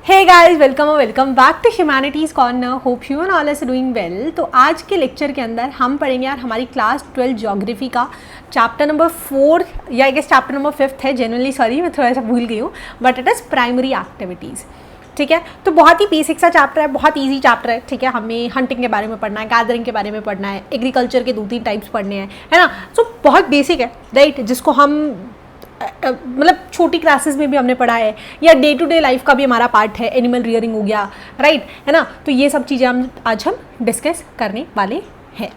Hey guys, welcome back to Humanities Corner. Hope you and all is doing well. तो आज के lecture के अंदर हम पढ़ेंगे यार हमारी क्लास 12 ज्योग्राफी का चैप्टर नंबर 4 या आई गेस चैप्टर नंबर 5 है। जेनुअनली सॉरी, मैं थोड़ा सा भूल गई हूँ, but it is primary activities. ठीक है, तो बहुत ही बेसिक सा चैप्टर है, बहुत ईजी चैप्टर है। ठीक है, हमें हंटिंग के बारे में पढ़ना है, गैदरिंग के बारे में पढ़ना है, एग्रीकल्चर के 2-3 टाइप्स पढ़ने हैं, है ना। सो बहुत बेसिक है, राइट, जिसको हम मतलब छोटी क्लासेस में भी हमने पढ़ा है, या डे टू डे लाइफ का भी हमारा पार्ट है। एनिमल रियरिंग हो गया, राइट, है ना। तो ये सब चीज़ें हम आज डिस्कस करने वाले हैं।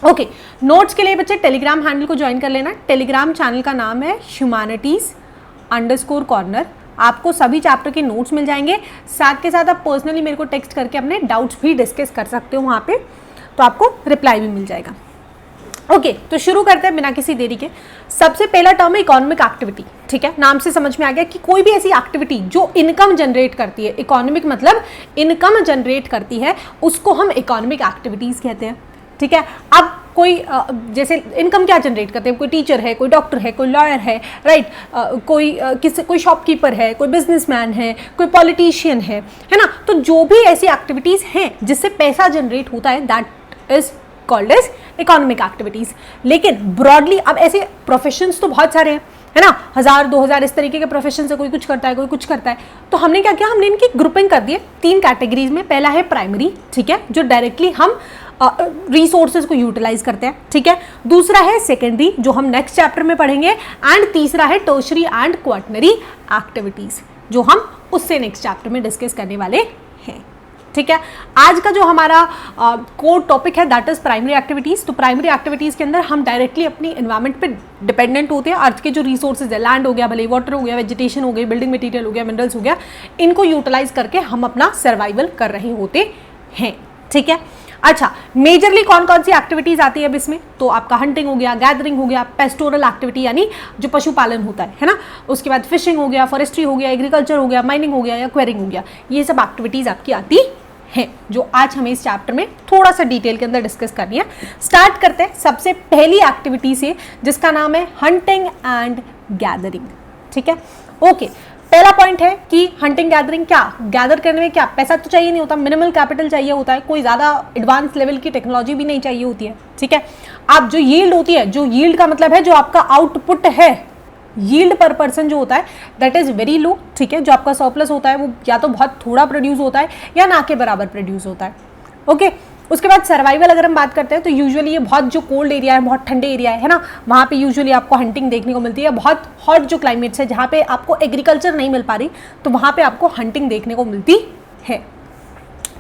ओके, नोट्स के लिए बच्चे टेलीग्राम हैंडल को ज्वाइन कर लेना। टेलीग्राम चैनल का नाम है ह्यूमैनिटीज़_कॉर्नर। आपको सभी चैप्टर के नोट्स मिल जाएंगे। साथ के साथ आप पर्सनली मेरे को टेक्स्ट करके अपने डाउट्स भी डिस्कस कर सकते हो वहाँ पे, तो आपको रिप्लाई भी मिल जाएगा। ओके, तो शुरू करते हैं बिना किसी देरी के। सबसे पहला टर्म है इकोनॉमिक एक्टिविटी। ठीक है, नाम से समझ में आ गया कि कोई भी ऐसी एक्टिविटी जो इनकम जनरेट करती है, इकोनॉमिक मतलब इनकम जनरेट करती है, उसको हम इकोनॉमिक एक्टिविटीज़ कहते हैं। ठीक है, अब कोई जैसे इनकम क्या जनरेट करते हैं, कोई टीचर है, कोई डॉक्टर है, कोई लॉयर है, राइट, कोई शॉपकीपर है, कोई बिजनेसमैन है, कोई पॉलिटिशियन है ना। तो जो भी ऐसी एक्टिविटीज़ हैं जिससे पैसा जनरेट होता है, that is called as economic activities. लेकिन ब्रॉडली अब ऐसे प्रोफेशंस तो बहुत सारे हैं, है ना, 1000-2000 इस तरीके के प्रोफेशन से कोई कुछ करता है, कोई कुछ करता है। तो हमने क्या किया, हमने इनकी ग्रुपिंग कर दी है 3 कैटेगरीज में। पहला है प्राइमरी, ठीक है, जो डायरेक्टली हम रिसोर्सेज को यूटिलाइज करते हैं। ठीक है, दूसरा है सेकेंडरी, जो हम नेक्स्ट चैप्टर में पढ़ेंगे, एंड तीसरा है टर्शरी एंड क्वाटनरी एक्टिविटीज़, जो हम उससे नेक्स्ट चैप्टर में डिस्कस करने वाले हैं। ठीक है, आज का जो हमारा कोर टॉपिक है दैट इज प्राइमरी एक्टिविटीज़। तो प्राइमरी एक्टिविटीज़ के अंदर हम डायरेक्टली अपनी एनवायरनमेंट पे डिपेंडेंट होते हैं। अर्थ के जो रिसोर्सेज है, लैंड हो गया, भले वाटर हो गया, वेजिटेशन हो गई, बिल्डिंग मटेरियल हो गया, मिनरल्स हो गया, इनको यूटिलाइज करके हम अपना सर्वाइवल कर रहे होते हैं। ठीक है, अच्छा, मेजरली कौन कौन सी एक्टिविटीज़ आती है अब इसमें? तो आपका हंटिंग हो गया, गैदरिंग हो गया, पेस्टोरल एक्टिविटी यानी जो पशुपालन होता है ना, उसके बाद फिशिंग हो गया, फॉरेस्ट्री हो गया, एग्रीकल्चर हो गया, माइनिंग हो गया या क्वेरिंग हो गया। ये सब एक्टिविटीज़ आपकी आती है, जो आज हमें इस चैप्टर में थोड़ा सा डिटेल के अंदर डिस्कस करनी है। स्टार्ट करते हैं सबसे पहली एक्टिविटी से, जिसका नाम है हंटिंग एंड गैदरिंग। ठीक है, ओके, पहला पॉइंट है कि हंटिंग गैदरिंग, क्या गैदर करने में क्या पैसा तो चाहिए नहीं होता, मिनिमल कैपिटल चाहिए होता है, कोई ज़्यादा एडवांस लेवल की टेक्नोलॉजी भी नहीं चाहिए होती है। ठीक है, आप जो यील्ड होती है, जो यील्ड का मतलब है जो आपका आउटपुट है, यील्ड पर पर्सन जो होता है दैट इज़ वेरी लो। ठीक है, जो आपका सरप्लस होता है वो या तो बहुत थोड़ा प्रोड्यूस होता है या ना के बराबर प्रोड्यूस होता है। ओके, उसके बाद सर्वाइवल अगर हम बात करते हैं तो यूजुअली ये बहुत जो कोल्ड एरिया है, बहुत ठंडे एरिया है ना, वहाँ पे यूजुअली आपको हंटिंग देखने को मिलती है। बहुत हॉट जो क्लाइमेट्स है जहाँ पे आपको एग्रीकल्चर नहीं मिल पा रही, तो वहाँ पे आपको हंटिंग देखने को मिलती है।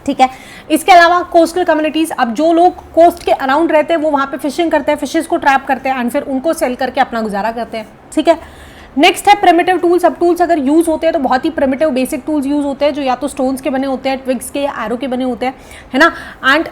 ठीक है, इसके अलावा कोस्टल कम्युनिटीज़, अब जो लोग कोस्ट के अराउंड रहते हैं वो वहाँ पे फिशिंग करते हैं, फिशेस को ट्रैप करते हैं एंड फिर उनको सेल करके अपना गुजारा करते हैं। ठीक है, नेक्स्ट है प्रिमिटिव टूल्स। अब टूल्स अगर यूज़ होते हैं तो बहुत ही प्रिमिटिव बेसिक टूल्स यूज़ होते हैं, जो या तो स्टोन्स के बने होते हैं, ट्विग्स के, एरो के बने होते हैं, है ना, एंड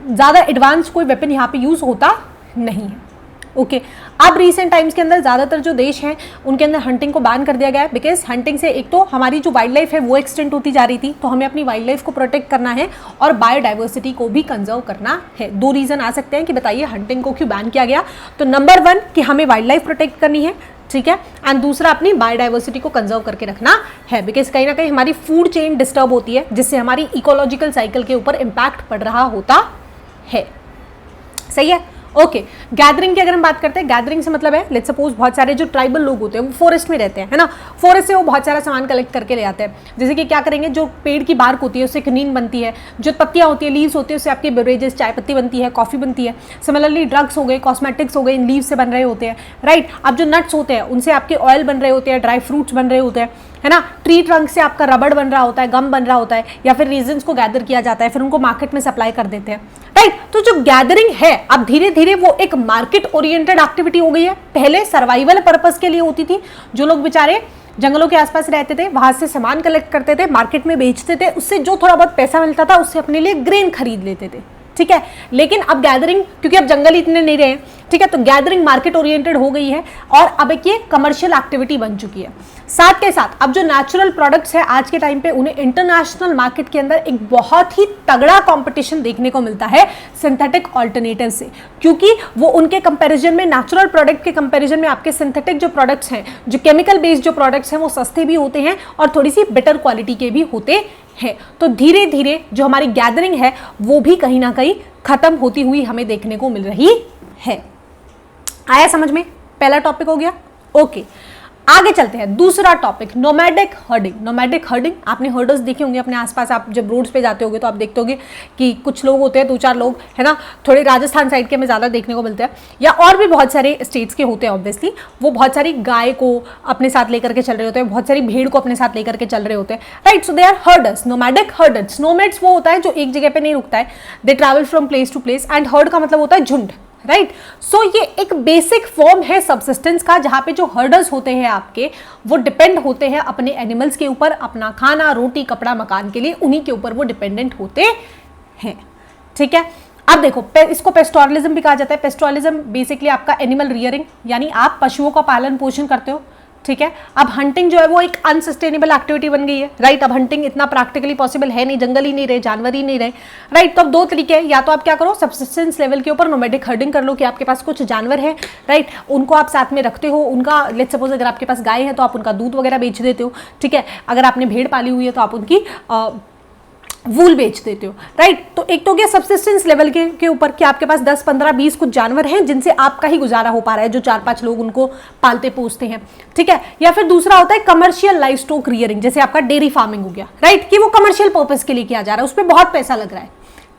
ज़्यादा एडवांस कोई वेपन यहाँ पे यूज़ होता नहीं है। ओके, अब रिसेंट टाइम्स के अंदर ज़्यादातर जो देश हैं उनके अंदर हंटिंग को बैन कर दिया गया है, बिकॉज हंटिंग से एक तो हमारी जो वाइल्ड लाइफ है वो एक्सटेंड होती जा रही थी, तो हमें अपनी वाइल्ड लाइफ को प्रोटेक्ट करना है और बायोडाइवर्सिटी को भी कंजर्व करना है। 2 रीज़न आ सकते हैं कि बताइए हंटिंग को क्यों बैन किया गया। तो नंबर 1 कि हमें वाइल्ड लाइफ प्रोटेक्ट करनी है, ठीक है, एंड दूसरा अपनी बायोडाइवर्सिटी को कंजर्व करके रखना है, बिकॉज कहीं ना कहीं हमारी फूड चेन डिस्टर्ब होती है, जिससे हमारी इकोलॉजिकल साइकिल के ऊपर इम्पैक्ट पड़ रहा होता है। सही है, ओके। गैदरिंग की अगर हम बात करते हैं, गैदरिंग से मतलब है लेट्स सपोज बहुत सारे जो ट्राइबल लोग होते हैं वो फॉरेस्ट में रहते हैं, है ना, फॉरेस्ट से वो बहुत सारा सामान कलेक्ट करके ले आते हैं। जैसे कि क्या करेंगे, जो पेड़ की बार्क होती है उससे क्नीन बनती है, जो पत्तियां होती है, लीव्स होती है, उससे आपकी बेवरेजेस, चाय पत्ती बनती है, कॉफी बनती है। सिमिलरली ड्रग्स हो गए, कॉस्मेटिक्स हो गए, इन लीव से बन रहे होते हैं, राइट। अब जो नट्स होते हैं उनसे आपके ऑयल बन रहे होते हैं, ड्राई फ्रूट्स बन रहे होते हैं, है ना। ट्री ट्रंक से आपका रबड़ बन रहा होता है, गम बन रहा होता है, या फिर रीजन्स को गैदर किया जाता है, फिर उनको मार्केट में सप्लाई कर देते हैं, राइट। तो जो गैदरिंग है अब धीरे धीरे वो एक मार्केट ओरिएंटेड एक्टिविटी हो गई है। पहले सर्वाइवल पर्पस के लिए होती थी, जो लोग बेचारे जंगलों के आसपास रहते थे वहां से सामान कलेक्ट करते थे, मार्केट में बेचते थे, उससे जो थोड़ा बहुत पैसा मिलता था उससे अपने लिए ग्रेन खरीद लेते थे। ठीक है। लेकिन अब गैदरिंग, क्योंकि अब जंगल इतने नहीं रहे, ठीक है, तो गैदरिंग मार्केट ओरिएंटेड हो गई है और अब एक ये कमर्शियल एक्टिविटी बन चुकी है। साथ के साथ अब जो नेचुरल प्रोडक्ट्स है आज के टाइम पे उन्हें इंटरनेशनल मार्केट के अंदर एक बहुत ही तगड़ा कंपटीशन देखने को मिलता है सिंथेटिक ऑल्टरनेटिव से, क्योंकि वो उनके कंपैरिजन में, नेचुरल प्रोडक्ट के कंपैरिजन में आपके सिंथेटिक जो प्रोडक्ट्स हैं, जो केमिकल बेस्ड जो प्रोडक्ट्स हैं, वो सस्ते भी होते हैं और थोड़ी सी बेटर क्वालिटी के भी होते हैं। तो धीरे धीरे जो हमारी गैदरिंग है वो भी कहीं ना कहीं खत्म होती हुई हमें देखने को मिल रही है। आया समझ में? पहला टॉपिक हो गया। ओके, आगे चलते हैं। दूसरा topic, nomadic herding. Nomadic herding, आपने हर्डर्स देखे होंगे अपने आसपास, आप जब रोड्स पे जाते होंगे तो आप देखते होंगे कि कुछ लोग होते हैं, 2-4 लोग, है ना, थोड़े राजस्थान साइड के में ज़्यादा देखने को मिलते हैं, या और भी बहुत सारे स्टेट्स के होते हैं ऑब्वियसली। वो बहुत सारी गाय को अपने साथ लेकर के चल रहे होते हैं, बहुत सारी भेड़ को अपने साथ लेकर के चल रहे होते हैं, right. So they are herders, nomadic herders. Nomads वो होता है जो एक जगह पे नहीं रुकता है, they travel from place to place, and herd का मतलब होता है झुंड, राइट। सो ये एक बेसिक फॉर्म है सब्सिस्टेंस का, जहां पे जो हर्डर्स होते हैं आपके, वो डिपेंड होते हैं अपने एनिमल्स के ऊपर, अपना खाना, रोटी, कपड़ा, मकान के लिए उन्हीं के ऊपर वो डिपेंडेंट होते हैं, ठीक है। अब देखो, इसको पेस्टोरलिज्म भी कहा जाता है। पेस्टोरलिज्म बेसिकली आपका एनिमल रियरिंग, यानी आप पशुओं का पालन पोषण करते हो, ठीक है। अब हंटिंग जो है वो एक अनसस्टेनेबल एक्टिविटी बन गई है, राइट। अब हंटिंग इतना प्रैक्टिकली पॉसिबल है नहीं, जंगल ही नहीं रहे, जानवर ही नहीं रहे, राइट। तो अब दो तरीके हैं, या तो आप क्या करो, सब्सिस्टेंस लेवल के ऊपर नोमैडिक हर्डिंग कर लो कि आपके पास कुछ जानवर है, राइट, उनको आप साथ में रखते हो, उनका लेट्स सपोज अगर आपके पास गाय है तो आप उनका दूध वगैरह बेच देते हो, ठीक है। अगर आपने भेड़ पाली हुई है तो आप उनकी वूल बेच देते हो, राइट। तो एक तो क्या सब्सिस्टेंस लेवल के ऊपर कि आपके पास 10, 15, 20 कुछ जानवर हैं जिनसे आपका ही गुजारा हो पा रहा है, जो 4-5 लोग उनको पालते पोसते हैं, ठीक है। या फिर दूसरा होता है कमर्शियल लाइव स्टॉक रियरिंग, जैसे आपका डेयरी फार्मिंग हो गया, राइट, कि वो कमर्शियल पर्पस के लिए किया जा रहा है, उस पर बहुत पैसा लग रहा है,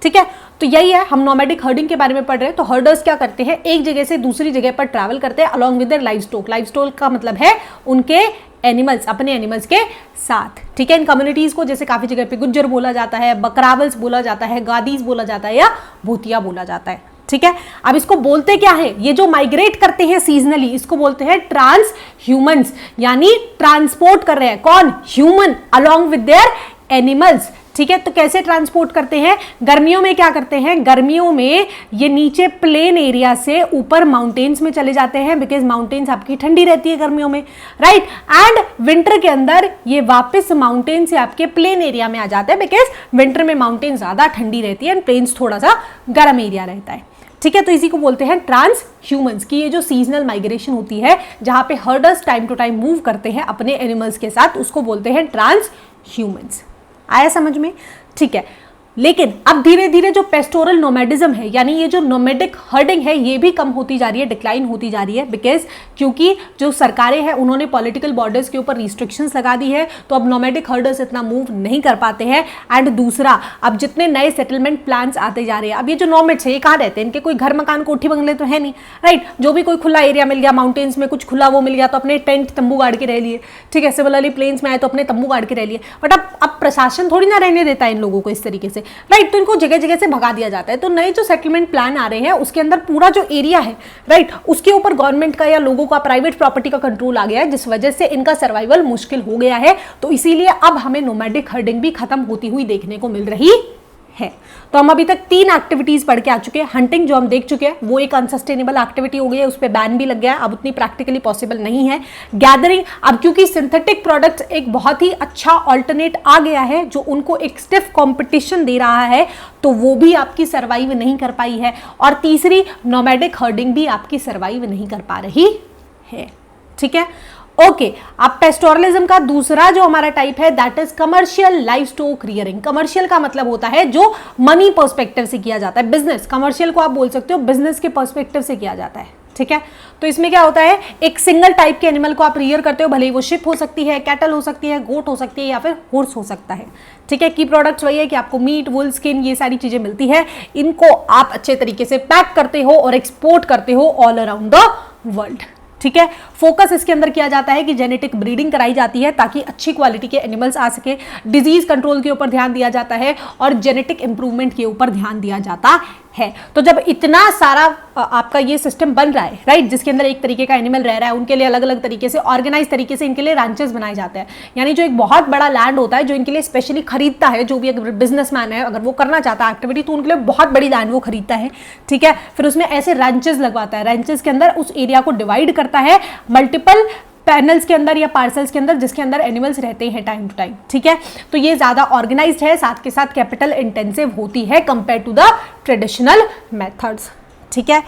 ठीक है। तो यही है, हम नोमैडिक हर्डिंग के बारे में पढ़ रहे हैं। तो हर्डर्स क्या करते हैं, एक जगह से दूसरी जगह पर ट्रैवल करते हैं along with their live stock. Live stock का मतलब है उनके एनिमल्स, अपने एनिमल्स के साथ, ठीक है। इन कम्युनिटीज को जैसे काफी जगह पे गुज्जर बोला जाता है, बकरावल्स बोला जाता है, गादीज बोला जाता है, या भूतिया बोला जाता है, ठीक है। अब इसको बोलते क्या है, ये जो माइग्रेट करते हैं सीजनली, इसको बोलते हैं ट्रांस ह्यूमंस, यानी ट्रांसपोर्ट कर रहे हैं कौन, human, along with their animals, ठीक है। तो कैसे ट्रांसपोर्ट करते हैं, गर्मियों में क्या करते हैं, गर्मियों में ये नीचे प्लेन एरिया से ऊपर माउंटेन्स में चले जाते हैं, बिकॉज माउंटेन्स आपकी ठंडी रहती है गर्मियों में, राइट। एंड विंटर के अंदर ये वापस माउंटेन से आपके प्लेन एरिया में आ जाते हैं, बिकॉज विंटर में माउंटेन ज्यादा ठंडी रहती है एंड प्लेन्स थोड़ा सा गर्म एरिया रहता है, ठीक है। तो इसी को बोलते हैं ट्रांस ह्यूमंस, की ये जो सीजनल माइग्रेशन होती है जहां पे herders time to time move करते हैं अपने एनिमल्स के साथ, उसको बोलते हैं ट्रांस ह्यूमंस। आया समझ में, ठीक है। लेकिन अब धीरे धीरे जो पेस्टोरल नोमैडिज्म है, यानी ये जो नोमैडिक हर्डिंग है, ये भी कम होती जा रही है, डिक्लाइन होती जा रही है, बिकॉज क्योंकि जो सरकारें हैं उन्होंने पॉलिटिकल बॉर्डर्स के ऊपर रिस्ट्रिक्शंस लगा दी है, तो अब नोमैडिक हर्डर्स इतना मूव नहीं कर पाते हैं। एंड दूसरा, अब जितने नए सेटलमेंट प्लान्स आते जा रहे हैं, अब ये जो नोमैड्स है ये कहाँ रहते हैं, इनके कोई घर मकान कोठी बंगले तो है नहीं, राइट। जो भी कोई खुला एरिया मिल गया, माउंटेन्स में कुछ खुला वो मिल गया तो अपने टेंट तंबू गाड़ के रह लिए, ठीक है। सिमिलरली प्लेन्स में आए तो अपने तंबू गाड़ के रह लिए, बट अब प्रशासन थोड़ी ना रहने देता है इन लोगों को इस तरीके से, राइट। तो इनको जगह जगह से भगा दिया जाता है। तो नए जो सेटलमेंट प्लान आ रहे हैं उसके अंदर पूरा जो एरिया है, राइट, उसके ऊपर गवर्नमेंट का या लोगों का, प्राइवेट प्रॉपर्टी का कंट्रोल आ गया है, जिस वजह से इनका सर्वाइवल मुश्किल हो गया है। तो इसीलिए अब हमें नोमैडिक हर्डिंग भी खत्म होती हुई देखने को मिल रही है। तो हम अभी तक 3 एक्टिविटीज पढ़ के आ चुके हैं। हंटिंग जो हम देख चुके हैं वो एक अनसस्टेनेबल एक्टिविटी हो गई है, उस पर बैन भी लग गया है, अब उतनी प्रैक्टिकली पॉसिबल नहीं है। गैदरिंग, अब क्योंकि सिंथेटिक प्रोडक्ट एक बहुत ही अच्छा ऑल्टरनेट आ गया है जो उनको एक स्टिफ कंपटीशन दे रहा है, तो वो भी आपकी सर्वाइव नहीं कर पाई है। और तीसरी, नोमैडिक हर्डिंग भी आपकी सर्वाइव नहीं कर पा रही है, ठीक है। ओके, अब पेस्टोरलिज्म का दूसरा जो हमारा टाइप है that is commercial live stock rearing. Commercial का मतलब होता है जो मनी पर्सपेक्टिव से किया जाता है, बिजनेस। कमर्शियल को आप बोल सकते हो बिजनेस के पर्सपेक्टिव से किया जाता है, ठीक है। तो इसमें क्या होता है, एक सिंगल टाइप के एनिमल को आप रियर करते हो, भले ही वो शिप हो सकती है, कैटल हो सकती है, गोट हो सकती है, या फिर हॉर्स हो सकता है, ठीक है। की प्रोडक्ट्स वही है कि आपको मीट, वुल, स्किन, ये सारी चीजें मिलती है। इनको आप अच्छे तरीके से पैक करते हो और एक्सपोर्ट करते हो ऑल अराउंड द वर्ल्ड, ठीक है। फोकस इसके अंदर किया जाता है कि जेनेटिक ब्रीडिंग कराई जाती है ताकि अच्छी क्वालिटी के एनिमल्स आ सके, डिजीज कंट्रोल के ऊपर ध्यान दिया जाता है और जेनेटिक इंप्रूवमेंट के ऊपर ध्यान दिया जाता है। तो जब इतना सारा आपका ये सिस्टम बन रहा है, राइट, जिसके अंदर एक तरीके का एनिमल रह रहा है, उनके लिए अलग अलग तरीके से ऑर्गेनाइज तरीके से इनके लिए रैंचेस बनाए जाते हैं। यानी जो एक बहुत बड़ा लैंड होता है जो इनके लिए स्पेशली खरीदता है, जो भी अगर बिजनेसमैन है, अगर वो करना चाहता है एक्टिविटी, तो उनके लिए बहुत बड़ी लैंड वो खरीदता है, ठीक है। फिर उसमें ऐसे रैंचेस लगवाता है, रैंचेस के अंदर उस एरिया को डिवाइड करता है मल्टीपल पैनल्स के अंदर या पार्सल्स के अंदर, जिसके अंदर एनिमल्स रहते हैं टाइम टू टाइम, ठीक है। तो ये ज्यादा ऑर्गेनाइज्ड है, साथ के साथ कैपिटल इंटेंसिव होती है compare to the traditional methods, ठीक है।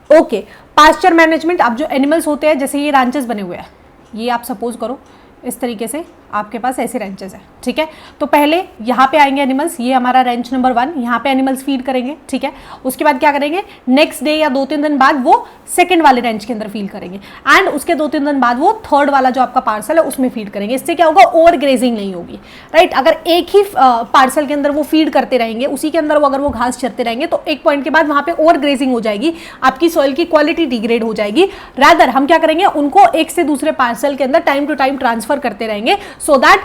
Okay, pasture management. अब जो एनिमल्स होते हैं, जैसे ये रैंचेस बने हुए हैं, ये आप सपोज करो इस तरीके से आपके पास ऐसे रेंचेस है, ठीक है। तो पहले यहाँ पे आएंगे एनिमल्स, ये हमारा रेंच नंबर 1, यहाँ पे एनिमल्स फीड करेंगे, ठीक है। उसके बाद क्या करेंगे, नेक्स्ट डे या 2-3 दिन बाद वो सेकंड वाले रेंच के अंदर फीड करेंगे, एंड उसके 2-3 दिन बाद वो थर्ड वाला जो आपका पार्सल है उसमें फीड करेंगे। इससे क्या होगा, ओवर ग्रेजिंग नहीं होगी, राइट। अगर एक ही पार्सल के अंदर वो फीड करते रहेंगे, उसी के अंदर वो अगर वो घास चरते रहेंगे, तो एक पॉइंट के बाद वहाँ पे ओवर ग्रेजिंग हो जाएगी, आपकी सॉइल की क्वालिटी डिग्रेड हो जाएगी। रादर हम क्या करेंगे, उनको एक से दूसरे पार्सल के अंदर टाइम टू टाइम ट्रांसफर करते रहेंगे, सो दैट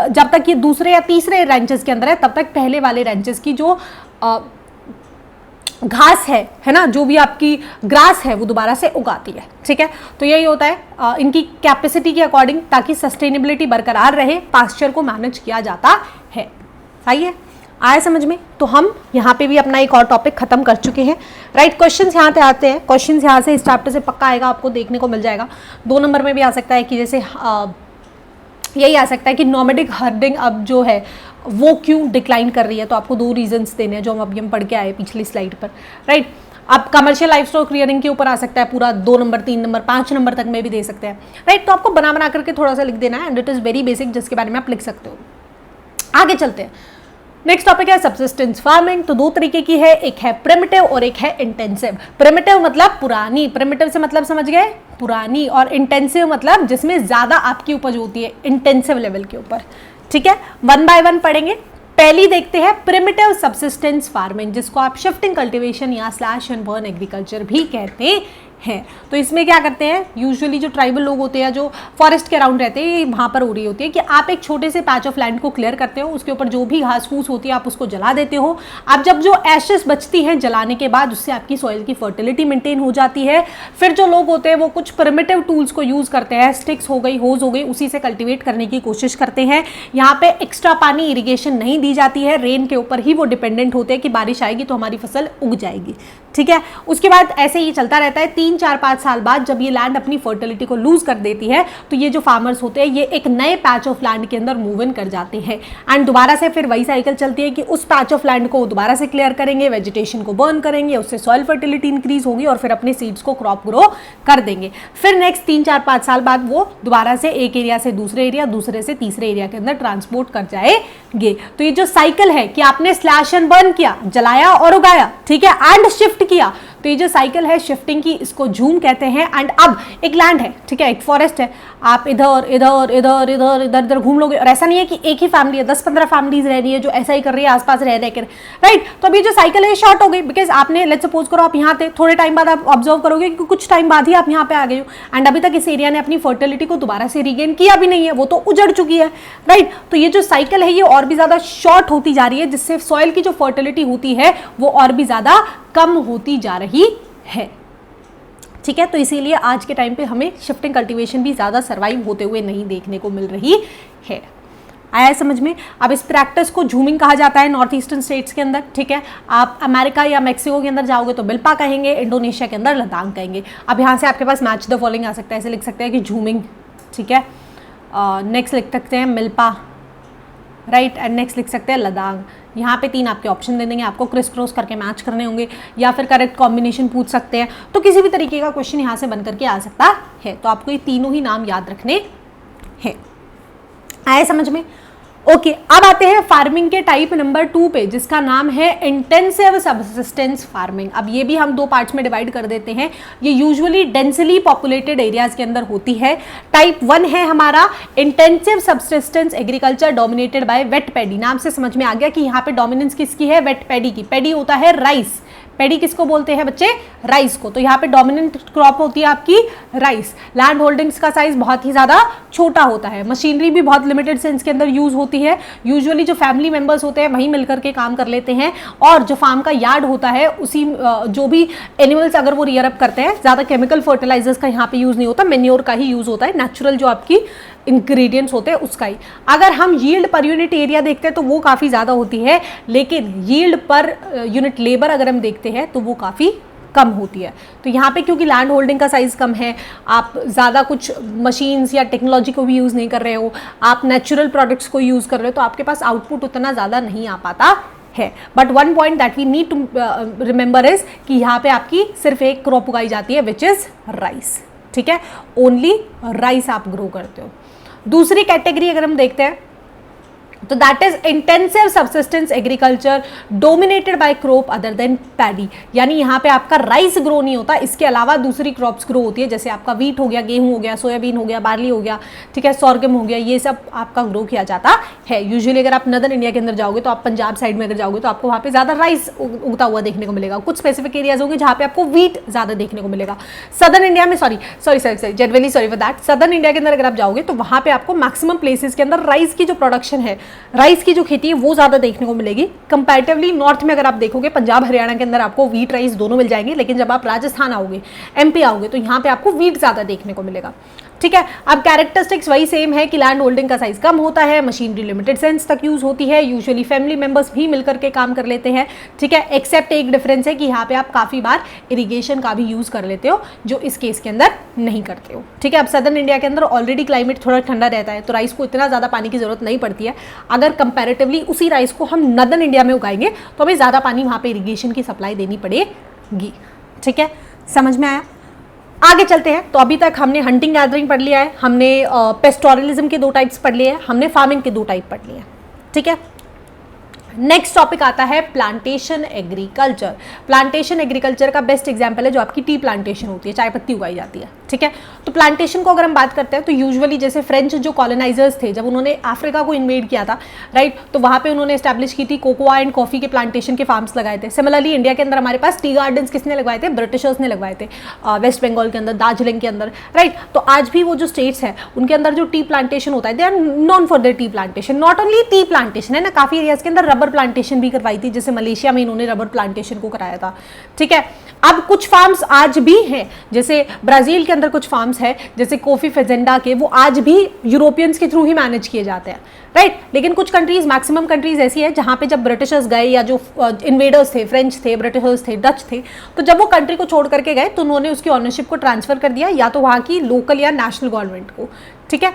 जब तक ये दूसरे या तीसरे रेंचेस के अंदर है, तब तक पहले वाले रेंचेस की जो घास है ना, जो भी आपकी ग्रास है, वो दोबारा से उगाती है, ठीक है। तो यही होता है इनकी कैपेसिटी के अकॉर्डिंग, ताकि सस्टेनेबिलिटी बरकरार रहे, पास्चर को मैनेज किया जाता है। सही है, आए समझ में। तो हम यहाँ पे भी अपना एक और टॉपिक खत्म कर चुके हैं, राइट। क्वेश्चंस यहाँ पे आते हैं, क्वेश्चंस यहाँ से इस चैप्टर से पक्का आएगा, आपको देखने को मिल जाएगा। 2 नंबर में भी आ सकता है कि जैसे यही आ सकता है कि नॉमेडिक हर्डिंग अब जो है वो क्यों डिक्लाइन कर रही है, तो आपको 2 रीजंस देने हैं जो हम अभी पढ़ के आए पिछली स्लाइड पर, राइट। अब कमर्शियल लाइफ स्टॉक रियरिंग के ऊपर आ सकता है पूरा 2 नंबर, 3 नंबर, 5 नंबर तक में भी दे सकते हैं, राइट। तो आपको बना करके थोड़ा सा लिख देना है, and it is very basic, जिसके बारे में आप लिख सकते हो। आगे चलते हैं, नेक्स्ट टॉपिक है सब्सिस्टेंस फार्मिंग। तो 2 तरीके की है, एक है प्रिमिटिव और एक है इंटेंसिव। प्रिमिटिव मतलब पुरानी, प्रिमिटिव से मतलब समझ गए पुरानी, और इंटेंसिव मतलब जिसमें ज्यादा आपकी उपज होती है, इंटेंसिव लेवल के ऊपर, ठीक है। 1 बाय 1 पढ़ेंगे। पहली देखते हैं प्रिमिटिव सब्सिस्टेंस फार्मिंग, जिसको आप शिफ्टिंग कल्टीवेशन या स्लैश एंड बर्न एग्रीकल्चर भी कहते हैं। तो इसमें क्या करते हैं, यूजुअली जो ट्राइबल लोग होते हैं, जो फॉरेस्ट के अराउंड रहते हैं, वहाँ पर हो रही होती है कि आप एक छोटे से पैच ऑफ लैंड को क्लियर करते हो, उसके ऊपर जो भी घास फूस होती है आप उसको जला देते हो। अब जब जो एशेस बचती हैं जलाने के बाद, उससे आपकी सॉइल की फर्टिलिटी मेंटेन हो जाती है। फिर जो लोग होते हैं वो कुछ प्रिमिटिव टूल्स को यूज़ करते हैं, स्टिक्स हो गई, होज हो गई, उसी से कल्टिवेट करने की कोशिश करते हैं। यहाँ पे एक्स्ट्रा पानी, इरीगेशन नहीं दी जाती है, रेन के ऊपर ही वो डिपेंडेंट होते हैं कि बारिश आएगी तो हमारी फसल उग जाएगी, ठीक है। उसके बाद ऐसे ही चलता रहता है। 3, 4, 5 साल बाद जब ये लैंड अपनी फर्टिलिटी को लूज कर देती है, तो ये जो फार्मर्स होते हैं ये एक नए पैच ऑफ लैंड के अंदर मूव इन कर जाते हैं, एंड दोबारा से फिर वही साइकिल चलती है कि उस पैच ऑफ लैंड को दोबारा से क्लियर करेंगे, वेजिटेशन को बर्न करेंगे, उससे सॉइल फर्टिलिटी इंक्रीज होगी, और फिर अपने सीड्स को क्रॉप ग्रो कर देंगे। फिर नेक्स्ट 3, 4, 5 साल बाद वो दोबारा से एक एरिया से दूसरे एरिया, दूसरे से तीसरे एरिया के अंदर ट्रांसपोर्ट कर जाएंगे। तो ये जो साइकिल है कि आपने स्लैश एंड बर्न किया, जलाया और उगाया, ठीक है, एंड शिफ्ट किया, तो ये जो साइकिल है शिफ्टिंग की, इसको झूम कहते हैं। एंड अब एक लैंड है, ठीक है, एक फॉरेस्ट है, आप इधर इधर इधर इधर इधर इधर घूम लोगे, और ऐसा नहीं है कि एक ही फैमिली है, 10-15 फैमिलीज रह रही है जो ऐसा ही कर रही है, आसपास रह कर, राइट। तो अब ये जो साइकिल है शॉर्ट हो गई, बिकॉज आपने लेट्स सपोज करो आप यहाँ थे, थोड़े टाइम बाद आप ऑब्जर्व करोगे कि कुछ टाइम बाद ही आप यहाँ पे आ गए हो, एंड अभी तक इस एरिया ने अपनी फर्टिलिटी को दोबारा से रिगेन किया भी नहीं है, वो तो उजड़ चुकी है, राइट। तो ये जो साइकिल है ये और भी ज्यादा शॉर्ट होती जा रही है, जिससे सॉइल की जो फर्टिलिटी होती है वो और भी ज्यादा कम होती जा रही है, ठीक है। तो इसीलिए आज के टाइम पे हमें शिफ्टिंग कल्टीवेशन भी ज़्यादा सर्वाइव होते हुए नहीं देखने को मिल रही है। आया समझ में। अब इस प्रैक्टिस को झूमिंग कहा जाता है नॉर्थ ईस्टर्न स्टेट्स के अंदर, ठीक है। आप अमेरिका या मैक्सिको के अंदर जाओगे तो बिल्पा कहेंगे, इंडोनेशिया के अंदर लदांग कहेंगे। अब यहाँ से आपके पास मैच द फॉलोइंग आ सकता है, ऐसे लिख सकते हैं कि झूमिंग, ठीक है। नेक्स्ट लिख सकते हैं मिल्पा, राइट, एंड नेक्स्ट लिख सकते हैं लदांग। यहाँ पे 3 आपके ऑप्शन दे देंगे, आपको क्रिस क्रॉस करके मैच करने होंगे, या फिर करेक्ट कॉम्बिनेशन पूछ सकते हैं। तो किसी भी तरीके का क्वेश्चन यहाँ से बन करके आ सकता है, तो आपको ये तीनों ही नाम याद रखने हैं। आए समझ में। ओके, अब आते हैं फार्मिंग के टाइप नंबर 2 पे, जिसका नाम है इंटेंसिव सब्सिस्टेंस फार्मिंग। अब ये भी हम 2 पार्ट्स में डिवाइड कर देते हैं। ये यूजुअली डेंसली पॉपुलेटेड एरियाज के अंदर होती है। टाइप 1 है हमारा intensive subsistence agriculture dominated by weight paddy. नाम से समझ में आ गया कि यहाँ पे डोमिनेंस किसकी है, वेट पैडी की। पैडी होता है राइस, पैडी किसको बोलते हैं बच्चे? राइस को। तो यहाँ पे डोमिनेंट क्रॉप होती है आपकी राइस। लैंड होल्डिंग्स का साइज बहुत ही ज़्यादा छोटा होता है। मशीनरी भी बहुत लिमिटेड सेंस के अंदर यूज़ होती है। यूजुअली जो फैमिली मेंबर्स होते हैं वही मिलकर के काम कर लेते हैं, और जो फार्म का यार्ड होता है उसी जो भी एनिमल्स अगर वो रियर अप करते हैं, ज़्यादा केमिकल फर्टिलाइजर्स का यहाँ पे यूज़ नहीं होता, मेन्योर का ही यूज़ होता है, नेचुरल जो आपकी इंग्रेडिएंट्स होते हैं उसका ही। अगर हम यील्ड पर यूनिट एरिया देखते हैं तो वो काफ़ी ज़्यादा होती है, लेकिन यील्ड पर यूनिट लेबर अगर हम देखते हैं तो वो काफ़ी कम होती है। तो यहाँ पे क्योंकि लैंड होल्डिंग का साइज़ कम है, आप ज़्यादा कुछ मशीन्स या टेक्नोलॉजी को भी यूज़ नहीं कर रहे हो, आप नेचुरल प्रोडक्ट्स को यूज़ कर रहे हो, तो आपके पास आउटपुट उतना ज़्यादा नहीं आ पाता है। But one point that we need to remember is कि यहाँ पे आपकी सिर्फ एक क्रॉप उगाई जाती है विच इज़ राइस। ठीक है, ओनली राइस आप ग्रो करते हो। दूसरी कैटेगरी अगर हम देखते हैं तो that is intensive subsistence agriculture dominated by crop other than paddy. यानी यहाँ पे आपका राइस ग्रो नहीं होता, इसके अलावा दूसरी क्रॉप्स ग्रो होती है, जैसे आपका वीट हो गया, गेहूं हो गया, सोयाबीन हो गया, बार्ली हो गया, ठीक है, सॉर्गम हो गया, ये सब आपका ग्रो किया जाता है। यूजुअली अगर आप नदर्न इंडिया के अंदर जाओगे तो आप पंजाब साइड में अगर जाओगे तो आपको वहाँ पे ज़्यादा राइस उगता हुआ देखने को मिलेगा। कुछ स्पेसिफिक एरियाज होंगे जहाँ पे आपको वीट ज़्यादा देखने को मिलेगा। सदर्न इंडिया में sorry generally sorry for that, southern India के अंदर अगर आप जाओगे तो वहाँ पे आपको मैक्सिमम प्लेसेस के अंदर राइस की जो प्रोडक्शन है, राइस की जो खेती है वो ज़्यादा देखने को मिलेगी। कंपैरेटिवली नॉर्थ में अगर आप देखोगे, पंजाब हरियाणा के अंदर आपको वीट राइस दोनों मिल जाएंगे, लेकिन जब आप राजस्थान आओगे, एमपी आओगे, तो यहाँ पे आपको वीट ज़्यादा देखने को मिलेगा। ठीक है, अब कैरेक्टरिस्टिक्स वही सेम है कि लैंड होल्डिंग का साइज कम होता है, मशीनरी लिमिटेड सेंस तक यूज होती है, यूजुअली फैमिली मेंबर्स भी मिलकर के काम कर लेते हैं। ठीक है, एक्सेप्ट एक डिफरेंस है कि यहाँ पे आप काफ़ी बार इरिगेशन का भी यूज़ कर लेते हो, जो इस केस के अंदर नहीं करते हो। ठीक है, अब सदर्न इंडिया के अंदर ऑलरेडी क्लाइमेट थोड़ा ठंडा रहता है, तो राइस को इतना ज़्यादा पानी की जरूरत नहीं पड़ती है। अगर कंपेरेटिवली उसी राइस को हम नदर्न इंडिया में उगाएंगे तो हमें ज़्यादा पानी वहाँ पे इरिगेशन की सप्लाई देनी पड़ेगी। ठीक है, समझ में आया? आगे चलते हैं। तो अभी तक हमने हंटिंग गैदरिंग पढ़ लिया है, हमने पेस्टोरलिज्म के 2 टाइप्स पढ़ लिए हैं, हमने फार्मिंग के 2 टाइप पढ़ लिए हैं। ठीक है, नेक्स्ट टॉपिक आता है प्लांटेशन एग्रीकल्चर। प्लांटेशन एग्रीकल्चर का बेस्ट एग्जांपल है जो आपकी टी प्लांटेशन होती है, चाय पत्ती उगाई जाती है। ठीक है, तो प्लांटेशन को अगर हम बात करते हैं तो यूजुअली जैसे फ्रेंच जो कॉलोनाइजर्स थे, जब उन्होंने अफ्रीका को इन्वेड किया था, राइट, तो वहाँ पे उन्होंने एस्टैब्लिश की थी कोकोआ एंड कॉफी के प्लांटेशन के फार्म्स लगाए थे। सिमिलरली इंडिया के अंदर हमारे पास टी गार्डन्स किसने लगवाए थे? ब्रिटिशर्स ने लगवाए थे, वेस्ट बंगाल के अंदर, दार्जिलिंग के अंदर, राइट। तो आज भी वो जो स्टेट्स हैं उनके अंदर जो टी प्लांटेशन होता है, they are known for their tea plantation. Not only tea plantation है ना, काफी एरियाज के अंदर रबर प्लांटेशन भी करवाई थी, जैसे मलेशिया में इन्होंने रबर प्लांटेशन को कराया था। ठीक है, अब कुछ फार्म्स आज भी हैं, जैसे ब्राजील के अंदर कुछ फार्म्स है, जैसे कॉफी फेजेंडा के, वो आज भी यूरोपियंस के थ्रू ही मैनेज किए जाते हैं, राइट। लेकिन कुछ कंट्रीज, मैक्सिमम कंट्रीज ऐसी है जहां पे जब ब्रिटिशर्स गए या जो इन्वेडर्स थे, फ्रेंच थे, ब्रिटिशर्स थे, डच थे, तो जब वो कंट्री को छोड़ करके गए तो उन्होंने उसकी ऑनरशिप को ट्रांसफर कर दिया या तो वहां की लोकल या नेशनल गवर्नमेंट को। ठीक है,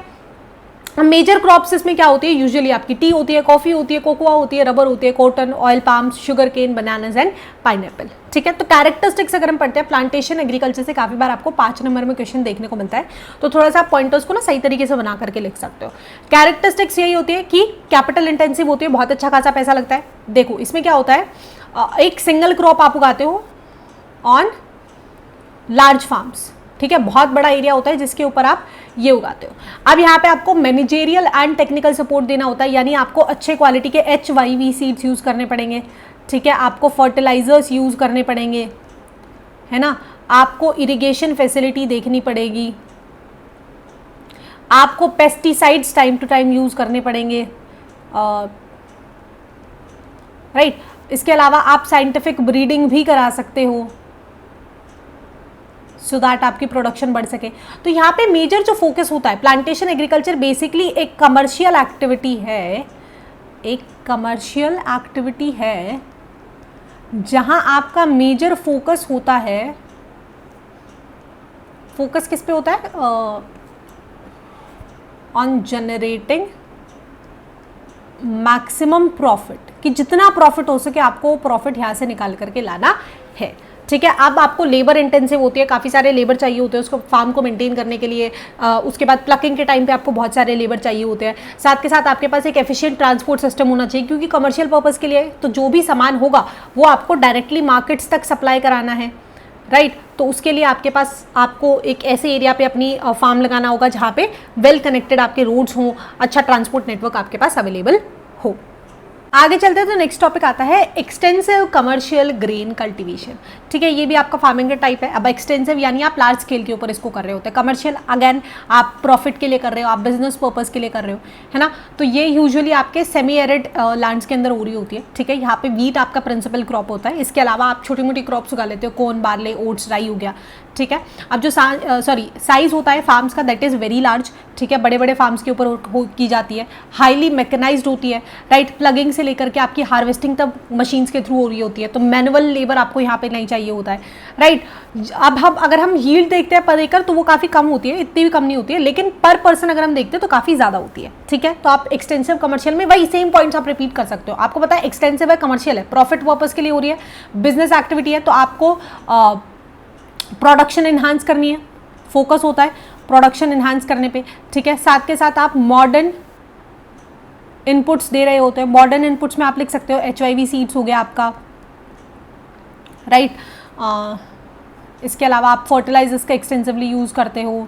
मेजर क्रॉप्स इसमें क्या होती है? यूजुअली आपकी टी होती है, कॉफी होती है, कोकोआ होती है, रबर होती है, cotton, oil palms, sugar cane, bananas and pineapple. ठीक है, तो कैरेक्टरिस्टिक्स अगर हम पढ़ते हैं प्लांटेशन एग्रीकल्चर से, काफी बार आपको 5 नंबर में क्वेश्चन देखने को मिलता है, तो थोड़ा सा पॉइंटर्स को ना सही तरीके से बना करके लिख सकते हो। कैरेक्टरिस्टिक्स यही होती है कि कैपिटल इंटेंसिव होती है, बहुत अच्छा खासा पैसा लगता है। देखो इसमें क्या होता है, एक सिंगल क्रॉप आप उगाते हो ऑन लार्ज फार्म्स। ठीक है, बहुत बड़ा एरिया होता है जिसके ऊपर आप ये उगाते हो। अब यहाँ पे आपको मैनेजेरियल एंड टेक्निकल सपोर्ट देना होता है, यानी आपको अच्छे क्वालिटी के HYV सीड्स यूज़ करने पड़ेंगे। ठीक है, आपको फर्टिलाइजर्स यूज़ करने पड़ेंगे, है ना, आपको इरिगेशन फैसिलिटी देखनी पड़ेगी, आपको pesticides time to time use करने पड़ेंगे, राइट। इसके अलावा आप साइंटिफिक ब्रीडिंग भी करा सकते हो सो दैट आपकी प्रोडक्शन बढ़ सके। तो यहाँ पे मेजर जो फोकस होता है, प्लांटेशन एग्रीकल्चर बेसिकली एक कमर्शियल एक्टिविटी है, एक कमर्शियल एक्टिविटी है जहाँ आपका मेजर फोकस होता है, फोकस किस पे होता है? ऑन जनरेटिंग मैक्सिमम प्रॉफिट, कि जितना प्रॉफिट हो सके आपको प्रॉफिट यहाँ से निकाल करके लाना है। ठीक है, अब आपको लेबर इंटेंसिव होती है, काफ़ी सारे लेबर चाहिए होते हैं उसको फार्म को मेंटेन करने के लिए। उसके बाद प्लकिंग के टाइम पे आपको बहुत सारे लेबर चाहिए होते हैं। साथ के साथ आपके पास एक एफिशिएंट ट्रांसपोर्ट सिस्टम होना चाहिए, क्योंकि कमर्शियल पर्पस के लिए तो जो भी सामान होगा वो आपको डायरेक्टली मार्केट्स तक सप्लाई कराना है, राइट। तो उसके लिए आपके पास आपको एक ऐसे एरिया पे अपनी फार्म लगाना होगा जहाँ पे वेल कनेक्टेड आपके रोड्स हों, अच्छा ट्रांसपोर्ट नेटवर्क आपके पास अवेलेबल हो। आगे चलते हैं तो नेक्स्ट टॉपिक आता है एक्सटेंसिव कमर्शियल ग्रेन कल्टीवेशन। ठीक है, ये भी आपका फार्मिंग का टाइप है। अब एक्सटेंसिव यानी आप लार्ज स्केल के ऊपर इसको कर रहे होते हैं। कमर्शियल अगेन आप प्रॉफिट के लिए कर रहे हो, आप बिजनेस पर्पस के लिए कर रहे हो, है ना। तो ये यूजुअली आपके सेमी एरिड लैंड्स के अंदर हो रही होती है। ठीक है, यहाँ पे वीट आपका प्रिंसिपल क्रॉप होता है। इसके अलावा आप छोटी मोटी क्रॉप्स उगा लेते हो, कॉर्न, बार्ले, ओट्स, राई हो गया। ठीक है, अब जो साइज होता है फार्म्स का दैट इज़ वेरी लार्ज। ठीक है, बड़े बड़े फार्म्स के ऊपर की जाती है, हाईली मैकेनाइज्ड होती है, राइट। प्लगिंग से लेकर के आपकी हार्वेस्टिंग तब मशीन्स के थ्रू हो रही होती है, तो मैनुअल लेबर आपको यहाँ पे नहीं चाहिए होता है, राइट। अब अगर हम यील्ड देखते हैं पर एकड़ तो वो काफ़ी कम होती है, इतनी भी कम नहीं होती है, लेकिन पर पर्सन अगर हम देखते हैं तो काफ़ी ज़्यादा होती है। ठीक है, तो आप एक्सटेंसिव कमर्शियल में वही सेम पॉइंट्स आप रिपीट कर सकते हो। आपको पता है एक्सटेंसिव है, कमर्शियल है, प्रॉफिट पर्पज के लिए हो रही है, बिजनेस एक्टिविटी है, तो आपको प्रोडक्शन इन्हांस करनी है, फोकस होता है प्रोडक्शन इन्हांस करने पे। ठीक है, साथ के साथ आप मॉडर्न इनपुट्स दे रहे होते हैं। मॉडर्न इनपुट्स में आप लिख सकते हो HYV सीड्स हो गया आपका, राइट। इसके अलावा आप फर्टिलाइजर्स का एक्सटेंसिवली यूज़ करते हो,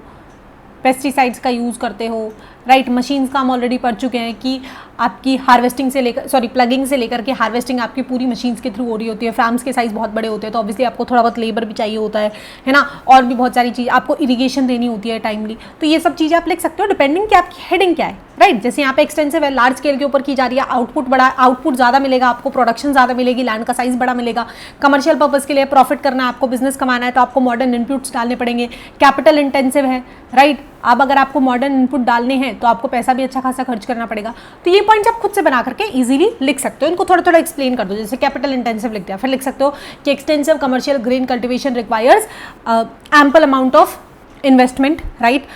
पेस्टिसाइड्स का यूज़ करते हो, राइट। मशीन्स का हम ऑलरेडी पढ़ चुके हैं कि आपकी हार्वेस्टिंग से लेकर प्लगिंग से लेकर के हार्वेस्टिंग आपकी पूरी मशीन्स के थ्रू हो रही होती है। फार्म्स के साइज़ बहुत बड़े होते हैं तो ऑब्वियसली आपको थोड़ा बहुत लेबर भी चाहिए होता है ना, और भी बहुत सारी चीज़, आपको इरिगेशन देनी होती है टाइमली। तो ये सब चीज़ें आप लिख सकते हो डिपेंडिंग कि आपकी हेडिंग क्या है, राइट। जैसे यहाँ पे एक्सटेंसिव है, लार्ज स्केल के ऊपर की जा रही है, आउटपुट ज़्यादा मिलेगा आपको, प्रोडक्शन ज़्यादा मिलेगी, लैंड का साइज़ बड़ा मिलेगा। कमर्शियल पर्पज़ के लिए प्रॉफिट करना है आपको, बिजनेस कमाना है, तो आपको मॉडर्न इनपुट्स डालने पड़ेंगे। कैपिटल इंटेंसिव है, राइट। अब अगर आपको मॉडर्न इनपुट डालने हैं तो आपको पैसा भी अच्छा खासा खर्च करना पड़ेगा। तो ये पॉइंट्स आप खुद से बना करके इजीली लिख सकते हो, इनको थोड़ा थोड़ा एक्सप्लेन कर दो। जैसे कैपिटल इंटेंसिव लिख दिया, फिर लिख सकते हो कि extensive commercial grain cultivation requires ample amount of investment, right.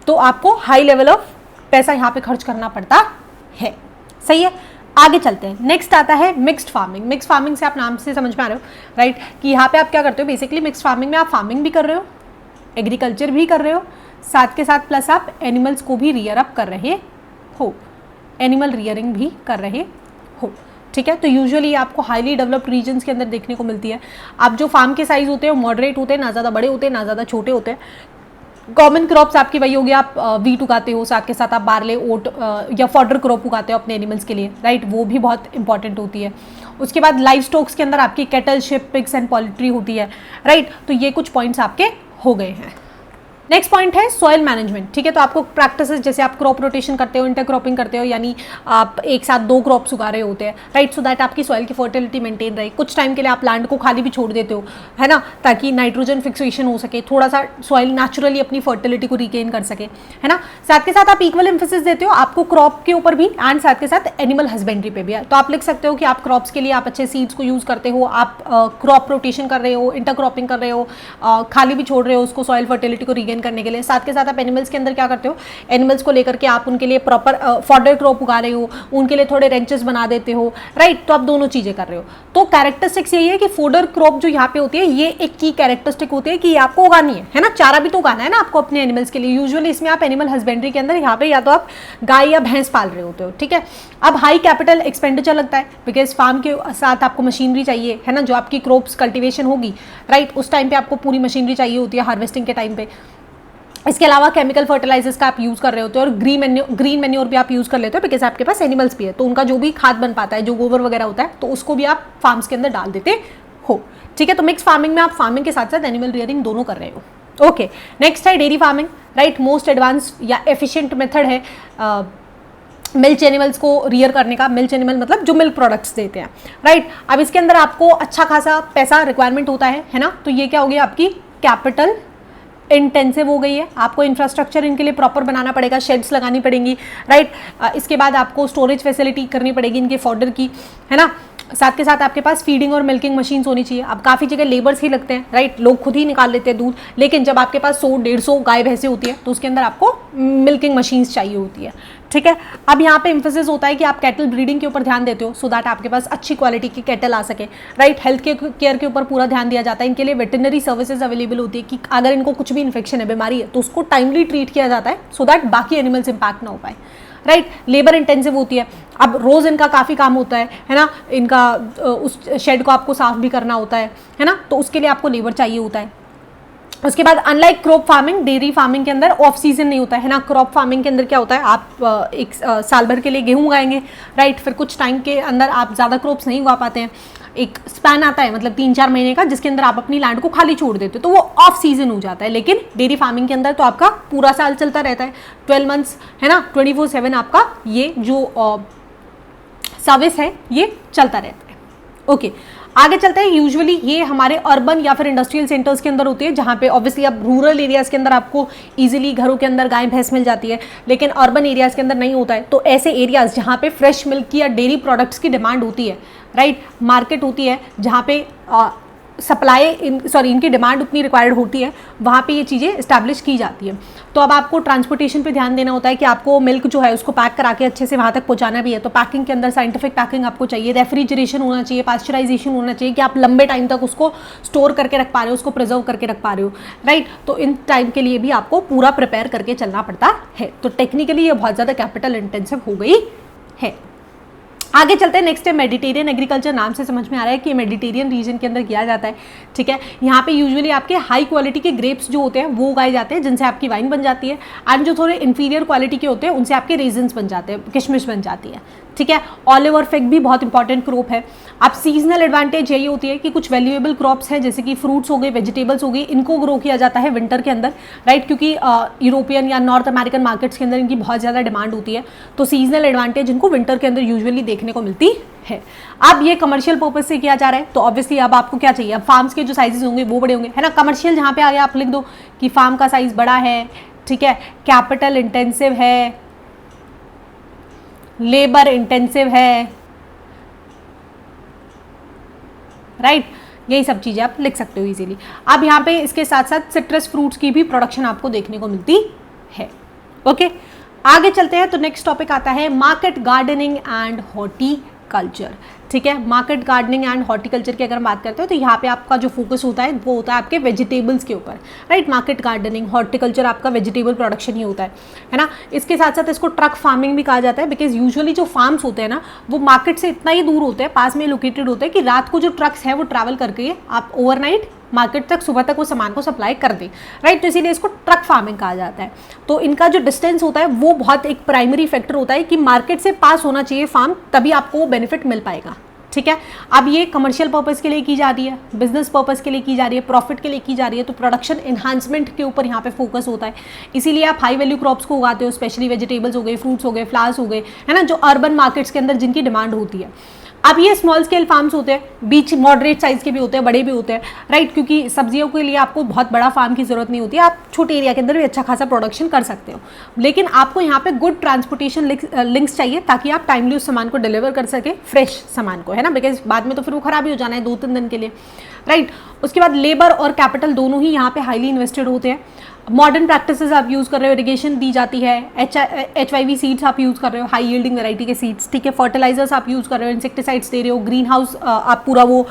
तो आपको हाई लेवल ऑफ पैसा यहाँ पे खर्च करना पड़ता है, सही है। आगे चलते हैं, नेक्स्ट आता है मिक्स्ड फार्मिंग। मिक्स्ड फार्मिंग से आप नाम से समझ में आ रहे हो, राइट, कि यहाँ पे आप क्या करते हो। बेसिकली मिक्स्ड फार्मिंग में आप फार्मिंग भी कर रहे हो, एग्रीकल्चर भी कर रहे हो, साथ के साथ प्लस आप एनिमल्स को भी रियर अप कर रहे हो, एनिमल रियरिंग भी कर रहे हो। ठीक है, तो यूजुअली आपको हाईली डेवलप्ड रीजन्स के अंदर देखने को मिलती है। आप जो फार्म के साइज होते हैं वो मॉडरेट होते हैं, ना ज़्यादा बड़े होते हैं ना ज़्यादा छोटे होते हैं। कॉमन क्रॉप्स आपकी वही होगी, आप वीट उगाते हो, साथ के साथ आप बार्ले, ओट या फॉडर क्रॉप उगाते हो अपने एनिमल्स के लिए, राइट। वो भी बहुत इंपॉर्टेंट होती है। उसके बाद लाइव स्टॉक्स के अंदर आपकी cattle, ship, pigs and poultry होती है, राइट। तो ये कुछ पॉइंट्स आपके हो गए हैं। नेक्स्ट पॉइंट है सॉइल मैनेजमेंट। ठीक है, तो आपको प्रैक्टिसेस जैसे आप क्रॉप रोटेशन करते हो, इंटरक्रॉपिंग करते हो, यानी आप एक साथ 2 क्रॉप्स उगा रहे होते हैं, राइट, सो दैट आपकी सॉइल की फर्टिलिटी मेंटेन रहे। कुछ टाइम के लिए आप लैंड को खाली भी छोड़ देते हो, है ना, ताकि नाइट्रोजन फिक्सेशन हो सके, थोड़ा सा सॉइल नेचुरली अपनी फर्टिलिटी को रिगेन कर सके, है ना। साथ के साथ आप इक्वल एम्फेसिस देते हो आपको क्रॉप के ऊपर भी एंड साथ के साथ एनिमल हस्बेंड्री पे भी। तो आप लिख सकते हो कि आप क्रॉप्स के लिए आप अच्छे सीड्स को यूज़ करते हो, आप क्रॉप रोटेशन कर रहे हो, इंटरक्रॉपिंग कर रहे हो, खाली भी छोड़ रहे हो उसको सॉइल फर्टिलिटी को रिगेन करने के लिए। साथ के साथ आप एनिमल्स के अंदर क्या करते हो, एनिमल्स को लेकर के आप उनके लिए प्रॉपर फॉडर क्रॉप उगा रहे हो, उनके लिए थोड़े रेंचेस बना देते हो, राइट। तो आप दोनों चीजें कर रहे हो। तो कैरेक्टरिस्टिक्स यही है कि फॉडर क्रॉप जो यहाँ पे होती है ये एक की कैरेक्टरिस्टिक होती है कि आपको उगानी है ना, चारा भी तो उगाना है ना आपको अपने एनिमल्स के लिए। यूजुअली इसमें आप एनिमल हस्बेंड्री के अंदर यहाँ पे या तो आप गाय या भैंस पाल रहे होते हो, ठीक है। अब हाई कैपिटल एक्सपेंडिचर लगता है बिकॉज फार्म के साथ आपको मशीनरी चाहिए, है ना, जो आपकी क्रॉप्स कल्टीवेशन होगी, राइट, उस टाइम पे आपको पूरी मशीनरी चाहिए होती है हार्वेस्टिंग के टाइम पे। इसके अलावा केमिकल फर्टिलाइजर्स का आप यूज़ कर रहे होते हो और ग्रीन मैन्योर भी आप यूज़ कर लेते हो बिकॉज आपके पास एनिमल्स भी है, तो उनका जो भी खाद बन पाता है, जो गोबर वगैरह होता है, तो उसको भी आप फार्म्स के अंदर डाल देते हो, ठीक है। तो मिक्स फार्मिंग में आप फार्मिंग के साथ साथ एनिमल रियरिंग दोनों कर रहे हो। ओके, नेक्स्ट है dairy farming, right. Most advance या एफिशिएंट मेथड है मिल्क एनिमल्स को रियर करने का। मिल्क एनिमल मतलब जो मिल्क प्रोडक्ट्स देते हैं, राइट। अब इसके अंदर आपको अच्छा खासा पैसा रिक्वायरमेंट होता है ना, तो ये क्या हो गया आपकी कैपिटल इंटेंसिव हो गई है। आपको इंफ्रास्ट्रक्चर इनके लिए प्रॉपर बनाना पड़ेगा, शेड्स लगानी पड़ेंगी, राइट। इसके बाद आपको स्टोरेज फैसिलिटी करनी पड़ेगी इनके फॉडर की, है ना। साथ के साथ आपके पास फीडिंग और मिल्किंग मशीन्स होनी चाहिए। अब काफ़ी जगह लेबर्स ही लगते हैं, राइट, लोग खुद ही निकाल लेते हैं दूध, लेकिन जब आपके पास 100-150 गाय भैंसें होती है तो उसके अंदर आपको मिल्किंग मशीन्स चाहिए होती है, ठीक है। अब यहाँ पे एम्फेसिस होता है कि आप कैटल ब्रीडिंग के ऊपर ध्यान देते हो सो दैट आपके पास अच्छी क्वालिटी की कैटल आ सके, राइट। हेल्थ केयर के ऊपर पूरा ध्यान दिया जाता है। इनके लिए वेटरनरी सर्विसेज अवेलेबल होती है कि अगर इनको कुछ भी इन्फेक्शन है, बीमारी है, तो उसको टाइमली ट्रीट किया जाता है सो दैट बाकी एनिमल्स इंपैक्ट ना हो पाए, राइट। लेबर इंटेंसिव होती है। अब रोज़ इनका काफ़ी काम होता है ना, इनका उस शेड को आपको साफ भी करना होता है ना, तो उसके लिए आपको लेबर चाहिए होता है। उसके बाद unlike crop farming, dairy farming के अंदर ऑफ सीजन नहीं होता है ना। क्रॉप फार्मिंग के अंदर क्या होता है, आप एक साल भर के लिए गेहूं उगाएंगे, राइट, फिर कुछ टाइम के अंदर आप ज़्यादा क्रॉप्स नहीं उगा पाते हैं, एक स्पैन आता है मतलब 3-4 महीने का जिसके अंदर आप अपनी लैंड को खाली छोड़ देते हो, तो वो ऑफ सीजन हो जाता है। लेकिन डेयरी फार्मिंग के अंदर तो आपका पूरा साल चलता रहता है, 12 मंथ्स है ना, 24/7 आपका ये जो सर्विस है ये चलता रहता है। ओके, आगे चलते हैं। यूजुअली ये हमारे अर्बन या फिर इंडस्ट्रियल सेंटर्स के अंदर होती है, जहाँ पे ऑब्वियसली अब रूरल एरियाज़ के अंदर आपको इजीली घरों के अंदर गाय भैंस मिल जाती है, लेकिन अर्बन एरियाज़ के अंदर नहीं होता है। तो ऐसे एरियाज़ जहाँ पे फ्रेश मिल्क की या डेयरी प्रोडक्ट्स की डिमांड होती है, राइट, मार्केट होती है, जहाँ पे इनकी डिमांड उतनी रिक्वायर्ड होती है, वहाँ पे ये चीज़ें इस्टेब्लिश की जाती है। तो अब आपको ट्रांसपोर्टेशन पे ध्यान देना होता है कि आपको मिल्क जो है उसको पैक करा के अच्छे से वहाँ तक पहुँचाना भी है, तो पैकिंग के अंदर साइंटिफिक पैकिंग आपको चाहिए, रेफ्रिजरेशन होना चाहिए, पास्चराइजेशन होना चाहिए कि आप लंबे टाइम तक उसको स्टोर करके रख पा रहे हो, उसको प्रिजर्व करके रख पा रहे हो, राइट। तो इन टाइम के लिए भी आपको पूरा प्रिपेयर करके चलना पड़ता है। तो टेक्निकली ये बहुत ज़्यादा कैपिटल इंटेंसिव हो गई है। आगे चलते हैं, नेक्स्ट है मेडिटेरियन एग्रीकल्चर। नाम से समझ में आ रहा है कि मेडिटेरियन रीजन के अंदर किया जाता है, ठीक है। यहाँ पे यूजुअली आपके हाई क्वालिटी के ग्रेप्स जो होते हैं वो उगाए जाते हैं, जिनसे आपकी वाइन बन जाती है, एंड जो थोड़े इंफीरियर क्वालिटी के होते हैं उनसे आपके रेजन्स बन जाते हैं, किशमिश बन जाती है, ठीक है। ऑलिव और फिग भी बहुत इंपॉर्टेंट क्रॉप है। अब सीजनल एडवांटेज यही होती है कि कुछ वैल्यूएबल क्रॉप्स हैं जैसे कि फ्रूट्स हो गए, वेजिटेबल्स हो गई, इनको ग्रो किया जाता है विंटर के अंदर, राइट, क्योंकि यूरोपियन या नॉर्थ अमेरिकन मार्केट्स के अंदर इनकी बहुत ज़्यादा डिमांड होती है। तो सीजनल एडवांटेज इनको विंटर के अंदर यूजुअली देखने को मिलती है। अब ये कमर्शियल पर्पज से किया जा रहा है, तो ऑब्वियसली अब आपको क्या चाहिए, अब फार्म्स के जो साइजेस होंगे वो बड़े होंगे, है ना। कमर्शियल जहाँ पे आ गया आप लिख दो कि फार्म का साइज बड़ा है, ठीक है, कैपिटल इंटेंसिव है, लेबर इंटेंसिव है, राइट, यही सब चीज़ें आप लिख सकते हो इजीली। अब यहाँ पे इसके साथ साथ सिट्रस फ्रूट्स की भी प्रोडक्शन आपको देखने को मिलती है। ओके, आगे चलते हैं। तो नेक्स्ट टॉपिक आता है मार्केट गार्डनिंग एंड हॉर्टिकल्चर, ठीक है। मार्केट गार्डनिंग एंड हॉर्टिकल्चर की अगर हम बात करते हैं तो यहाँ पे आपका जो फोकस होता है वो होता है आपके वेजिटेबल्स के ऊपर, राइट। मार्केट गार्डनिंग, हॉर्टिकल्चर आपका वेजिटेबल प्रोडक्शन ही होता है ना। इसके साथ साथ इसको ट्रक फार्मिंग भी कहा जाता है, बिकॉज यूजुअली जो फार्म्स होते हैं ना वो मार्केट से इतना ही दूर होते हैं, पास में लोकेटेड होते हैं कि रात को जो ट्रक्स हैं वो ट्रैवल करके आप ओवरनाइट मार्केट तक सुबह तक वो सामान को सप्लाई कर दे, राइट। तो इसीलिए इसको ट्रक फार्मिंग कहा जाता है। तो इनका जो डिस्टेंस होता है वो बहुत एक प्राइमरी फैक्टर होता है कि मार्केट से पास होना चाहिए फार्म, तभी आपको वो बेनिफिट मिल पाएगा, ठीक है। अब ये कमर्शियल पर्पस के लिए की जा रही है, बिजनेस पर्पस के लिए की जा रही है, प्रॉफिट के लिए की जा रही है, तो प्रोडक्शन एनहांसमेंट के ऊपर यहाँ पे फोकस होता है। इसीलिए आप हाई वैल्यू क्रॉप्स को उगाते हो, स्पेशली वेजिटेबल्स हो गए, फ्रूट्स हो गए, फ्लावर्स हो गए, है ना, जो अर्बन मार्केट्स के अंदर जिनकी डिमांड होती है। अब ये स्मॉल स्केल फार्म्स होते हैं, बीच मॉडरेट साइज के भी होते हैं, बड़े भी होते हैं, राइट, क्योंकि सब्जियों के लिए आपको बहुत बड़ा फार्म की जरूरत नहीं होती है, आप छोटे एरिया के अंदर भी अच्छा खासा प्रोडक्शन कर सकते हो। लेकिन आपको यहाँ पे गुड ट्रांसपोर्टेशन लिंक्स चाहिए ताकि आप टाइमली उस सामान को डिलीवर कर सके, फ्रेश सामान को, है ना, बिकॉज बाद में तो फिर वो खराब ही हो जाना है 2-3 दिन के लिए, राइट। उसके बाद लेबर और कैपिटल दोनों ही यहाँ पे हाईली इन्वेस्टेड होते हैं। मॉडर्न प्रैक्टिसेस आप यूज़ कर रहे हो, इरिगेशन दी जाती है, HIV सीड्स आप यूज़ कर रहे हो, हाई यील्डिंग वैरायटी के सीड्स, ठीक है, फर्टिलाइजर्स आप यूज़ कर रहे हो, इंसेक्टिसाइड्स दे रहे हो, ग्रीन हाउस आप पूरा वो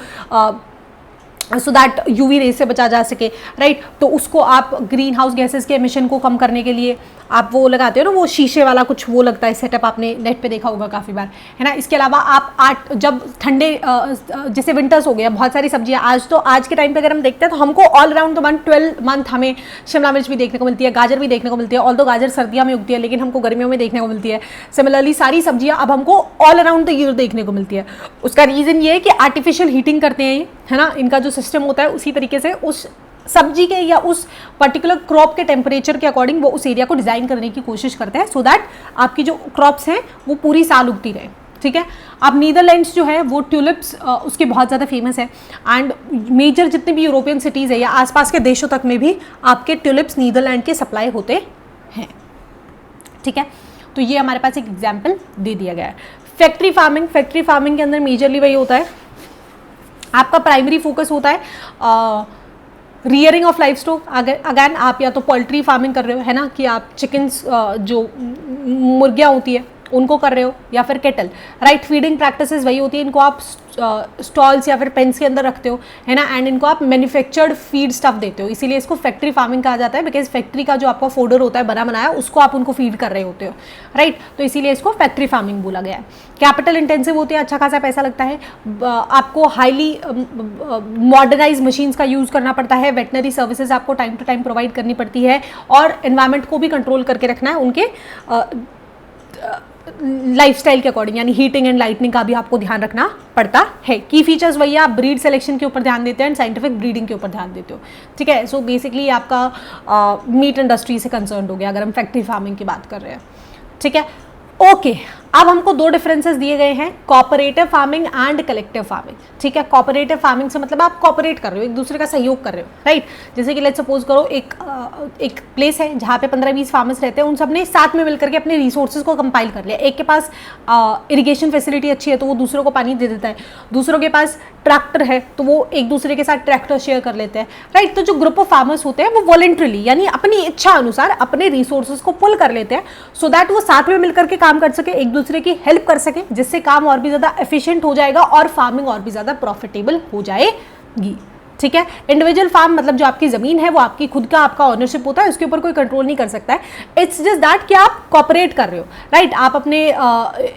सो दैट UV रे से बचा जा सके, राइट। तो उसको आप ग्रीन हाउस गैसेस के एमिशन को कम करने के लिए आप वो लगाते हो ना, वो शीशे वाला कुछ वो लगता है सेटअप, आपने नेट पे देखा होगा काफ़ी बार, है ना। इसके अलावा आप जब ठंडे जैसे विंटर्स हो गया, बहुत सारी सब्जियां आज के टाइम पे अगर हम देखते हैं तो हमको ऑल अराउंड द 12 मंथ हमें शिमला मिर्च भी देखने को मिलती है, गाजर भी देखने को मिलती है, ऑल्दो गाजर सर्दियों में उगती है लेकिन हमको गर्मियों में देखने को मिलती है। सिमिलरली सारी सब्जियां अब हमको ऑल अराउंड द ईयर देखने को मिलती है। उसका रीज़न ये है कि आर्टिफिशियल हीटिंग करते हैं ये, है ना, इनका जो सिस्टम होता है उसी तरीके से उस सब्जी के या उस पर्टिकुलर क्रॉप के टेम्परेचर के अकॉर्डिंग वो उस एरिया को डिज़ाइन करने की कोशिश करते हैं, सो दैट आपकी जो क्रॉप्स हैं वो पूरी साल उगती रहे, ठीक है। अब नीदरलैंड्स जो है वो ट्यूलिप्स उसके बहुत ज़्यादा फेमस है, एंड मेजर जितने भी यूरोपियन सिटीज़ है या आसपास के देशों तक में भी आपके ट्यूलिप्स नीदरलैंड के सप्लाई होते हैं, ठीक है। तो ये हमारे पास एक एग्जाम्पल दे दिया गया है। फैक्ट्री फार्मिंग के अंदर मेजरली वही होता है, आपका प्राइमरी फोकस होता है rearing of life stock. Again आप या तो पोल्ट्री फार्मिंग कर रहे हो, है ना, कि आप चिकन्स जो मुर्गियाँ होती है उनको कर रहे हो, या फिर केटल, राइट। फीडिंग प्रैक्टिसेस वही होती है, इनको आप स्टॉल्स या फिर पेन्स के अंदर रखते हो, है ना, एंड इनको आप मैन्युफैक्चर्ड फीड स्टफ देते हो, इसीलिए इसको फैक्ट्री फार्मिंग कहा जाता है, बिकॉज फैक्ट्री का जो आपका फोडर होता है बना बनाया, उसको आप उनको फीड कर रहे होते हो, राइट। तो इसीलिए इसको फैक्ट्री फार्मिंग बोला गया है। कैपिटल इंटेंसिव होती है, अच्छा खासा पैसा लगता है, आपको हाईली मॉडर्नाइज मशीन्स का यूज़ करना पड़ता है, वेटनरी सर्विसेज आपको टाइम टू टाइम प्रोवाइड करनी पड़ती है, और एनवायरमेंट को भी कंट्रोल करके रखना है उनके लाइफस्टाइल के अकॉर्डिंग, यानी हीटिंग एंड लाइटनिंग का भी आपको ध्यान रखना पड़ता है। की फीचर्स वही, आप ब्रीड सिलेक्शन के ऊपर ध्यान देते हैं एंड साइंटिफिक ब्रीडिंग के ऊपर ध्यान देते हो, ठीक है। सो बेसिकली आपका मीट इंडस्ट्री से कंसर्न हो गया अगर हम फैक्ट्री फार्मिंग की बात कर रहे हैं, ठीक है। ओके, अब हमको दो डिफरेंसेस दिए गए हैं, cooperative farming and collective farming, ठीक है। कोऑपरेटिव फार्मिंग से मतलब आप कोऑपरेट कर रहे हो, एक दूसरे का सहयोग कर रहे हो, राइट। जैसे कि लेट्स सपोज करो एक प्लेस है जहाँ पे 15-20 फार्मर्स रहते हैं, उन सब ने साथ में मिलकर के अपने रिसोर्सेज को कंपाइल कर लिया। एक के पास इरिगेशन फैसिलिटी अच्छी है तो वो दूसरों को पानी दे देता है, दूसरों के पास ट्रैक्टर है तो वो एक दूसरे के साथ ट्रैक्टर शेयर कर लेते हैं, राइट। तो जो ग्रुप ऑफ फार्मर्स होते हैं वो वॉलंटरीली, यानी अपनी इच्छा अनुसार अपने रिसोर्सेज को पुल कर लेते हैं, सो दैट वो साथ में मिलकर के काम कर सके, एक दूसरे की हेल्प कर सके, जिससे काम और भी ज़्यादा एफिशिएंट हो जाएगा और फार्मिंग और भी ज़्यादा प्रॉफिटेबल हो जाएगी, ठीक है। इंडिविजुअल फार्म मतलब जो आपकी ज़मीन है वो आपकी खुद का, आपका ऑनरशिप होता है, उसके ऊपर कोई कंट्रोल नहीं कर सकता है। इट्स जस्ट दैट कि आप कॉपरेट कर रहे हो, राइट। आप अपने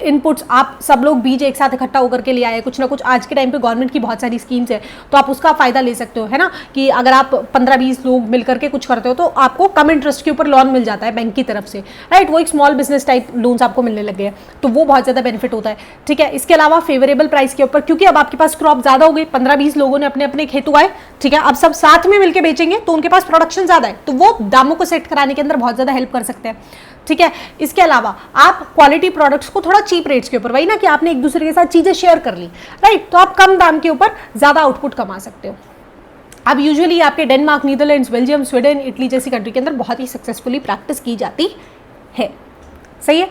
इनपुट्स, आप सब लोग बीज एक साथ इकट्ठा होकर के ले आए, कुछ ना कुछ। आज के टाइम पे गवर्नमेंट की बहुत सारी स्कीम्स है तो आप उसका फ़ायदा ले सकते हो, है ना, कि अगर आप 15-20 लोग मिलकर के कुछ करते हो तो आपको कम इंटरेस्ट के ऊपर लोन मिल जाता है बैंक की तरफ से, राइट। वो एक स्मॉल बिजनेस टाइप लोन्स आपको मिलने लग गए, तो वो बहुत ज़्यादा बेनिफिट होता है, ठीक है। इसके अलावा फेवरेबल प्राइस के ऊपर, क्योंकि अब आपके पास क्रॉप ज़्यादा हो गई, 15-20 लोगों ने अपने अपने खेत उगाए, ठीक है, अब सब साथ में मिलकर बेचेंगे तो उनके पास प्रोडक्शन ज्यादा है, तो वो दामों को सेट कराने के अंदर बहुत ज्यादा हेल्प कर सकते हैं, ठीक है। इसके अलावा आप क्वालिटी प्रोडक्ट्स को थोड़ा चीप रेट्स के ऊपर, वही ना कि आपने एक दूसरे के साथ चीजें शेयर कर ली, राइट, तो आप कम दाम के ऊपर ज्यादा आउटपुट कमा सकते हो। अब यूजुअली आपके Denmark, Netherlands, Belgium, Sweden, Italy जैसी कंट्री के अंदर बहुत ही सक्सेसफुली प्रैक्टिस की जाती है, सही है।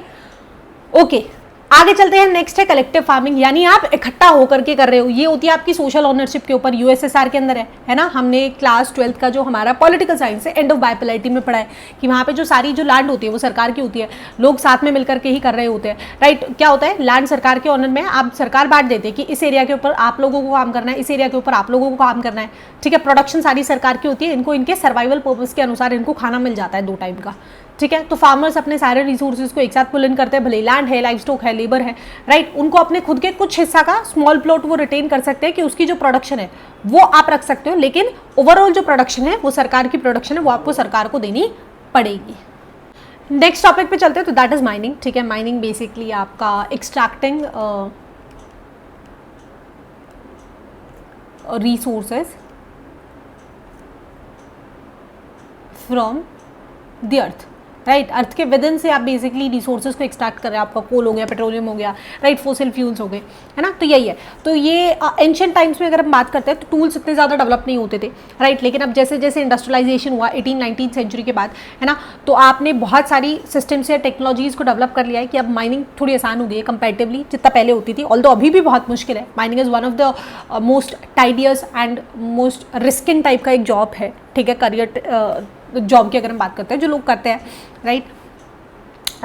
ओके, आगे चलते हैं। नेक्स्ट है कलेक्टिव फार्मिंग, यानी आप इकट्ठा होकर के कर रहे हो। ये होती है आपकी सोशल ओनरशिप के ऊपर, यूएसएसआर के अंदर है ना। हमने क्लास 12th का जो हमारा पॉलिटिकल साइंस है, एंड ऑफ बायोपोलैरिटी में पढ़ा है कि वहाँ पे जो सारी जो लैंड होती है वो सरकार की होती है, लोग साथ में मिलकर के ही कर रहे होते हैं, राइट। क्या होता है, लैंड सरकार के ऑनर में, आप सरकार बांट देते हैं कि इस एरिया के ऊपर आप लोगों को काम करना है, इस एरिया के ऊपर आप लोगों को काम करना है, ठीक है। प्रोडक्शन सारी सरकार की होती है, इनको इनके सर्वाइवल पर्पज के अनुसार इनको खाना मिल जाता है 2 टाइम का, ठीक है। तो फार्मर्स अपने सारे रिसोर्सेज को एक साथ पुल इन करते हैं, भले लैंड है, लाइव स्टॉक है, लेबर है, राइट। उनको अपने खुद के कुछ हिस्सा का स्मॉल प्लॉट वो रिटेन कर सकते हैं कि उसकी जो प्रोडक्शन है वो आप रख सकते हो, लेकिन ओवरऑल जो प्रोडक्शन है वो सरकार की प्रोडक्शन है, वो आपको सरकार को देनी पड़ेगी। नेक्स्ट टॉपिक पे चलते हैं, तो दैट इज माइनिंग, ठीक है। माइनिंग बेसिकली आपका extracting resources from the earth, right. Earth के विदिन से आप बेसिकली रिसोर्सेज को एक्सट्रैक्ट कर रहे हैं, आपका कोल हो गया, पेट्रोलियम हो गया, राइट, फोसिल फ्यूल्स हो गए, है ना। तो यही है। तो ये एंशिएंट टाइम्स में अगर हम बात करते हैं तो टूल्स इतने ज़्यादा डेवलप नहीं होते थे, राइट। लेकिन अब जैसे जैसे इंडस्ट्रियलाइजेशन हुआ 18-19th सेंचुरी के बाद, है ना, तो आपने बहुत सारी सिस्टम्स या टेक्नोलॉजीज़ को डेवलप कर लिया है कि अब माइनिंग थोड़ी आसान हो गई है कंपैरेटिवली जितना पहले होती थी। ऑल्दो अभी भी बहुत मुश्किल है, mining is one of the most tedious and most risking type का एक जॉब है, ठीक है, करियर जॉब की अगर हम बात करते हैं जो लोग करते हैं, राइट।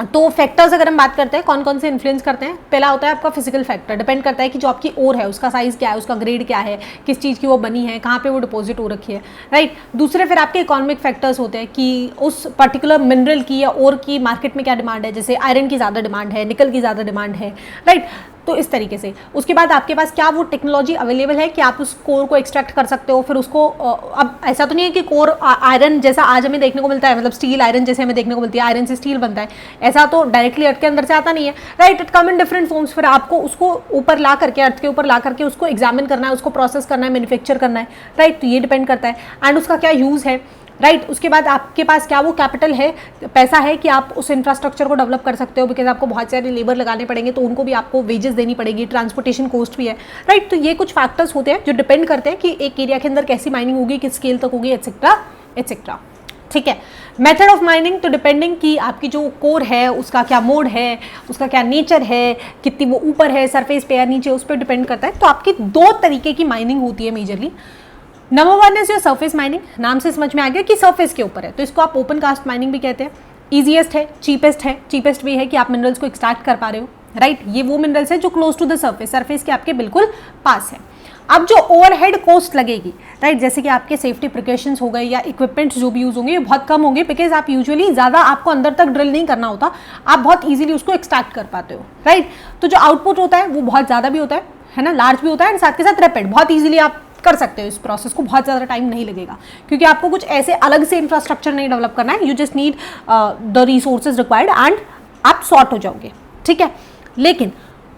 तो फैक्टर्स अगर हम बात करते हैं कौन कौन से इन्फ्लुएंस करते हैं, पहला होता है आपका फिजिकल फैक्टर, डिपेंड करता है कि जो आपकी ओर है उसका साइज़ क्या है, उसका ग्रेड क्या है, किस चीज़ की वो बनी है, कहाँ पे वो डिपॉजिट हो रखी है, राइट। दूसरे फिर आपके इकोनॉमिक फैक्टर्स होते हैं कि उस पर्टिकुलर मिनरल की या ओर की मार्केट में क्या डिमांड है, जैसे आयरन की ज़्यादा डिमांड है, निकल की ज़्यादा डिमांड है, राइट। तो इस तरीके से उसके बाद आपके पास क्या वो टेक्नोलॉजी अवेलेबल है कि आप उस कोर को एक्सट्रैक्ट कर सकते हो, फिर उसको अब ऐसा तो नहीं है कि कोर आयरन जैसा आज हमें देखने को मिलता है, मतलब स्टील आयरन जैसे हमें देखने को मिलती है, आयरन से स्टील बनता है, ऐसा तो डायरेक्टली अर्थ के अंदर से आता नहीं है, right. It come in different forms. फिर आपको उसको ऊपर ला करके, अर्थ के ऊपर ला करके उसको एग्जामिन करना है, उसको प्रोसेस करना है, मैन्युफैक्चर करना है, राइट। तो ये डिपेंड करता है एंड उसका क्या यूज़ है, राइट। उसके बाद आपके पास क्या वो कैपिटल है, पैसा है कि आप उस इंफ्रास्ट्रक्चर को डेवलप कर सकते हो, बिकॉज आपको बहुत सारे लेबर लगाने पड़ेंगे तो उनको भी आपको वेजेस देनी पड़ेगी, ट्रांसपोर्टेशन कॉस्ट भी है, राइट। तो ये कुछ फैक्टर्स होते हैं जो डिपेंड करते हैं कि एक एरिया के अंदर कैसी माइनिंग होगी, किस स्केल तक होगी, एटसेट्रा एटसेट्रा, ठीक है। मेथड ऑफ माइनिंग तो डिपेंडिंग कि आपकी जो कोर है उसका क्या मोड है, उसका क्या नेचर है, कितनी वो ऊपर है सरफेस पे या नीचे, उस पर डिपेंड करता है। तो आपकी 2 तरीके की माइनिंग होती है majorly. Number 1 is your surface mining, नाम से समझ में आ गया कि सरफेस के ऊपर है, तो इसको आप ओपन कास्ट माइनिंग भी कहते हैं, ईजीएस्ट है, चीपेस्ट भी है कि आप मिनरल्स को एक्सट्रैक्ट कर पा रहे हो, राइट। ये वो मिनरल्स है जो क्लोज टू द सरफेस के आपके बिल्कुल पास है। अब जो ओवरहेड कॉस्ट लगेगी, राइट, जैसे कि आपके सेफ्टी प्रिकॉशंस हो गए या इक्विपमेंट्स जो भी यूज होंगे, ये बहुत कम होंगे, बिकॉज आप यूजुअली ज़्यादा आपको अंदर तक ड्रिल नहीं करना होता, आप बहुत ईजिली उसको एक्सट्रैक्ट कर पाते हो, राइट। तो जो आउटपुट होता है वो बहुत ज़्यादा भी होता है ना, लार्ज भी होता है, एंड साथ के साथ रैपिड, बहुत ईजिली आप कर सकते हो इस प्रोसेस को, बहुत ज़्यादा टाइम नहीं लगेगा, क्योंकि आपको कुछ ऐसे अलग से इंफ्रास्ट्रक्चर नहीं डेवलप करना है, you just need the resources required and आप सॉर्ट हो जाओगे, ठीक है। लेकिन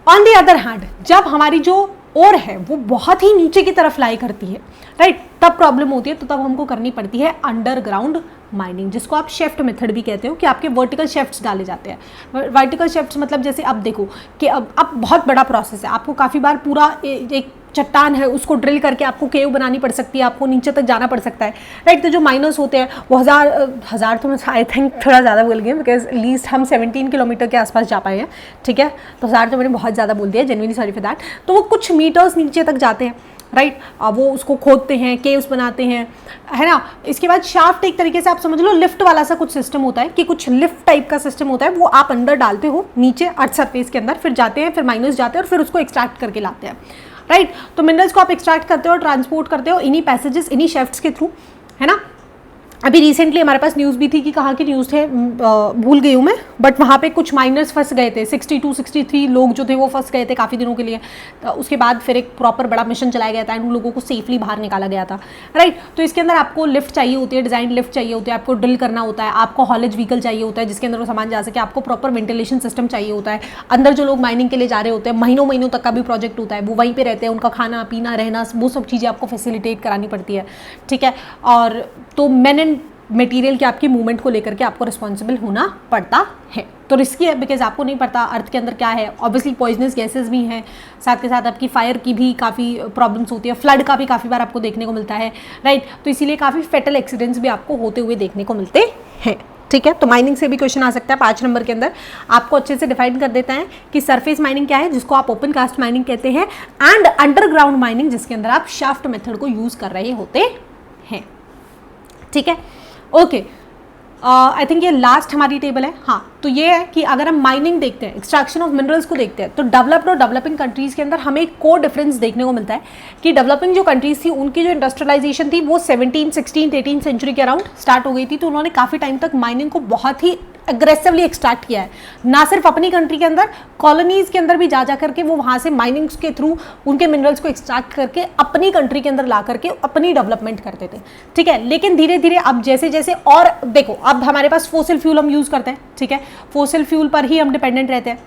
ऑन द अदर हैंड जब हमारी जो ओर है वो बहुत ही नीचे की तरफ लाई करती है, राइट, तब प्रॉब्लम होती है। तो तब हमको करनी पड़ती है अंडरग्राउंड माइनिंग, जिसको आप शेफ्ट मेथड भी कहते हो, कि आपके वर्टिकल शेफ्ट्स डाले जाते हैं। वर्टिकल शेफ्ट्स मतलब जैसे अब देखो कि अब बहुत बड़ा प्रोसेस है, आपको काफ़ी बार पूरा एक चट्टान है उसको ड्रिल करके आपको केव बनानी पड़ सकती है, आपको नीचे तक जाना पड़ सकता है, राइट। तो जो माइनर्स होते हैं वो हज़ार तो मैं आई थिंक थोड़ा ज़्यादा बोल गई, बिकॉज लीस्ट हम 17 किलोमीटर के आसपास जा पाए हैं, ठीक है। तो 1000 तो मैंने बहुत ज़्यादा बोल दिया, जेन्युइनली सॉरी फॉर दैट। तो वो कुछ मीटर्स नीचे तक जाते हैं, राइट, वो उसको खोदते हैं, केव्स बनाते हैं, है ना। इसके बाद शाफ्ट एक तरीके से आप समझ लो लिफ्ट वाला सा कुछ सिस्टम होता है, कि कुछ लिफ्ट टाइप का सिस्टम होता है, वो आप अंदर डालते हो नीचे अर्थ सरफेस के अंदर, फिर जाते हैं, फिर माइनर्स जाते हैं और फिर उसको एक्सट्रैक्ट करके लाते हैं, राइट। तो मिनरल्स को आप एक्सट्रैक्ट करते हो और ट्रांसपोर्ट करते हो इन्हीं पैसेजेस, इन्हीं शेफ्ट्स के थ्रू, है ना। अभी रिसेंटली हमारे पास न्यूज़ भी थी, कि कहाँ की न्यूज़ थे भूल गई हूँ मैं, बट वहाँ पे कुछ माइनर्स फंस गए थे, 62-63 लोग जो थे वो फंस गए थे काफ़ी दिनों के लिए। तो उसके बाद फिर एक प्रॉपर बड़ा मिशन चलाया गया था एंड उन लोगों को सेफली बाहर निकाला गया था, राइट। तो इसके अंदर आपको लिफ्ट चाहिए होती है, डिज़ाइन लिफ्ट चाहिए होती है, आपको ड्रिल करना होता है, आपको हॉलेज व्हीकल चाहिए होता है जिसके अंदर वो सामान जा सके, आपको प्रॉपर वेंटिलेशन सिस्टम चाहिए होता है। अंदर जो लोग माइनिंग के लिए जा रहे होते हैं, महीनों तक का भी प्रोजेक्ट होता है, वो वहीं पर रहते हैं, उनका खाना पीना रहना वो सब चीज़ें आपको फैसिलिटेट करानी पड़ती है, ठीक है। और तो मैन एंड मटेरियल की आपकी मूवमेंट को लेकर के आपको रिस्पॉन्सिबल होना पड़ता है। तो रिस्की है, बिकॉज आपको नहीं पता अर्थ के अंदर क्या है, ऑब्वियसली पॉइजनस गैसेस भी हैं, साथ के साथ आपकी फायर की भी काफ़ी प्रॉब्लम्स होती है, फ्लड का भी काफ़ी बार आपको देखने को मिलता है, राइट। तो इसीलिए काफ़ी फेटल एक्सीडेंट्स भी आपको होते हुए देखने को मिलते हैं, ठीक है। तो माइनिंग से भी क्वेश्चन आ सकता है 5 नंबर के अंदर, आपको अच्छे से डिफाइन कर देता है कि सरफेस माइनिंग क्या है, जिसको आप ओपन कास्ट माइनिंग कहते हैं, एंड अंडरग्राउंड माइनिंग जिसके अंदर आप शाफ्ट मेथड को यूज़ कर रहे होते हैं, ठीक है। ओके, आई थिंक ये लास्ट हमारी टेबल है। हाँ, तो ये है कि अगर हम माइनिंग देखते हैं, एक्सट्रैक्शन ऑफ मिनरल्स को देखते हैं, तो डेवलप्ड और डेवलपिंग कंट्रीज़ के अंदर हमें एक कोर डिफरेंस देखने को मिलता है कि डेवलपिंग जो कंट्रीज़ थी उनकी जो इंडस्ट्रियलाइजेशन थी वो 17, 16, 18 सेंचुरी के अराउंड स्टार्ट हो गई थी। तो उन्होंने काफ़ी टाइम तक माइनिंग को बहुत ही एग्रेसिवली एक्सट्रैक्ट किया है, ना सिर्फ अपनी कंट्री के अंदर, कॉलोनीज़ के अंदर भी जा करके वो वहाँ से माइनिंग्स के थ्रू उनके मिनरल्स को एक्सट्रैक्ट करके अपनी कंट्री के अंदर ला करके अपनी डेवलपमेंट करते थे, ठीक है। लेकिन धीरे धीरे अब जैसे जैसे, और देखो अब हमारे पास फोसिल फ्यूल हम यूज़ करते हैं, ठीक है, फोसिल फ्यूल पर ही हम डिपेंडेंट रहते हैं,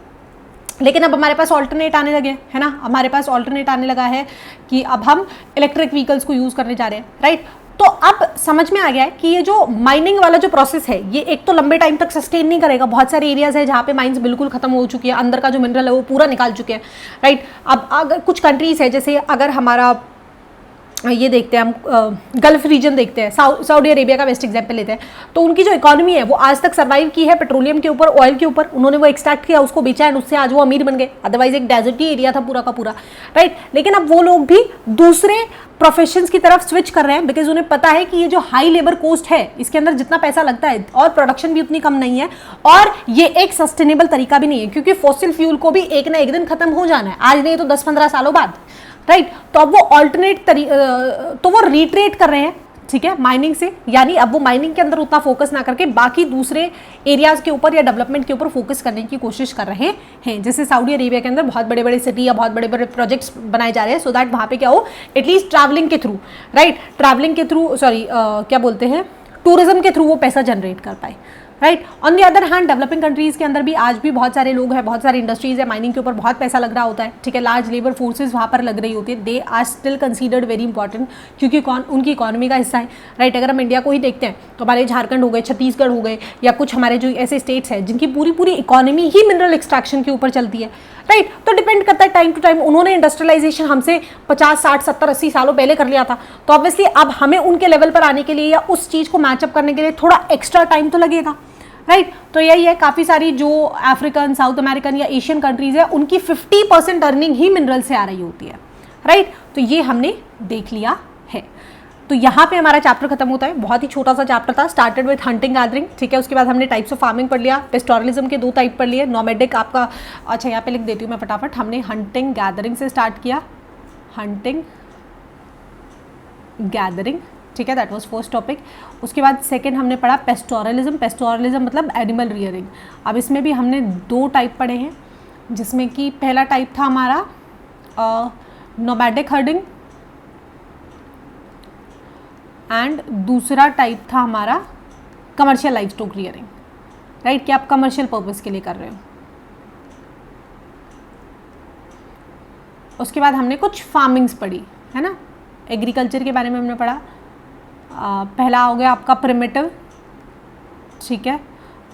लेकिन अब हमारे पास ऑल्टरनेट आने लगे, है ना, हमारे पास ऑल्टरनेट आने लगा है कि अब हम इलेक्ट्रिक व्हीकल्स को यूज़ करने जा रहे हैं, राइट। तो अब समझ में आ गया है कि ये जो माइनिंग वाला जो प्रोसेस है ये एक तो लंबे टाइम तक सस्टेन नहीं करेगा, बहुत सारे एरियाज है जहाँ पे माइंस बिल्कुल खत्म हो चुकी है, अंदर का जो मिनरल है वो पूरा निकाल चुके हैं, राइट। अब अगर कुछ कंट्रीज है, जैसे अगर हमारा ये देखते हैं हम गल्फ रीजन देखते हैं, सऊदी अरेबिया का बेस्ट एग्जांपल लेते हैं, तो उनकी जो इकोनॉमी है वो आज तक सर्वाइव की है पेट्रोलियम के ऊपर, ऑयल के ऊपर, उन्होंने वो एक्सट्रैक्ट किया, उसको बेचा एंड उससे आज वो अमीर बन गए, अदरवाइज एक डेजर्टी एरिया था पूरा का पूरा, राइट। लेकिन अब वो लोग भी दूसरे प्रोफेशंस की तरफ स्विच कर रहे हैं, बिकॉज उन्हें पता है कि ये जो हाई लेबर कॉस्ट है इसके अंदर जितना पैसा लगता है और प्रोडक्शन भी उतनी कम नहीं है, और ये एक सस्टेनेबल तरीका भी नहीं है, क्योंकि फॉसिल फ्यूल को भी एक ना एक दिन खत्म हो जाना है, आज नहीं तो 10-15 सालों बाद, राइट। तो अब वो ऑल्टरनेट तो वो रिट्रेट कर रहे हैं, ठीक है, माइनिंग से, यानी अब वो माइनिंग के अंदर उतना फोकस ना करके बाकी दूसरे एरियाज के ऊपर या डेवलपमेंट के ऊपर फोकस करने की कोशिश कर रहे हैं। जैसे सऊदी अरेबिया के अंदर बहुत बड़े बड़े सिटी या बहुत बड़े बड़े प्रोजेक्ट्स बनाए जा रहे हैं, सो दैट वहाँ पे क्या हो, एटलीस्ट ट्रैवलिंग के थ्रू, राइट, ट्रैवलिंग के थ्रू, सॉरी क्या बोलते हैं, टूरिज्म के थ्रू वो पैसा जनरेट कर पाए, right. On the other hand developing countries के अंदर भी आज भी बहुत सारे लोग हैं, बहुत सारी इंडस्ट्रीज़ है, माइनिंग के ऊपर बहुत पैसा लग रहा होता है, ठीक है, लार्ज लेबर फोर्सेज वहाँ पर लग रही होती है, they are still considered very important, क्योंकि उनकी इकोनॉमी का हिस्सा है, राइट। अगर हम इंडिया को ही देखते हैं तो हमारे झारखंड हो गए, छत्तीसगढ़ हो गए, या कुछ हमारे जो ऐसे स्टेट्स हैं जिनकी पूरी पूरी इकोनॉमी ही मिनरल एक्सट्रैक्शन के ऊपर चलती है, राइट। तो डिपेंड करता है टाइम टू टाइम, उन्होंने इंडस्ट्रियलाइजेशन हमसे 50, 60, 70, 80 सालों पहले कर लिया था, तो ऑब्वियसली अब हमें उनके लेवल पर आने के लिए या उस चीज़ को मैचअप करने के लिए थोड़ा एक्स्ट्रा टाइम तो लगेगा, राइट। तो यही है, काफ़ी सारी जो अफ्रीकन, साउथ अमेरिकन या एशियन कंट्रीज़ है उनकी 50% अर्निंग ही मिनरल से आ रही होती है, राइट। तो ये हमने देख लिया है। तो यहाँ पे हमारा चैप्टर खत्म होता है। बहुत ही छोटा सा चैप्टर था, स्टार्टेड विथ हंटिंग गैदरिंग, ठीक है। उसके बाद हमने टाइप्स ऑफ फार्मिंग पढ़ लिया, पेस्टोरलिज्म के 2 टाइप पढ़ लिए, नोमैडिक आपका, अच्छा यहाँ पे लिख देती हूँ मैं फटाफट। हमने हंटिंग गैदरिंग से स्टार्ट किया, हंटिंग गैदरिंग, ठीक है, दैट वाज फर्स्ट टॉपिक। उसके बाद सेकंड हमने पढ़ा पेस्टोरलिज्म। पेस्टोरलिज्म मतलब एनिमल रियरिंग। अब इसमें भी हमने 2 टाइप पढ़े हैं, जिसमें कि पहला टाइप था हमारा नोमैडिक हर्डिंग एंड दूसरा टाइप था हमारा commercial life stock rearing, right, कि आप कमर्शियल पर्पस के लिए कर रहे हो। उसके बाद हमने कुछ फार्मिंग्स पढ़ी, है ना, एग्रीकल्चर के बारे में हमने पढ़ा। पहला हो गया आपका प्रिमिटिव, ठीक है,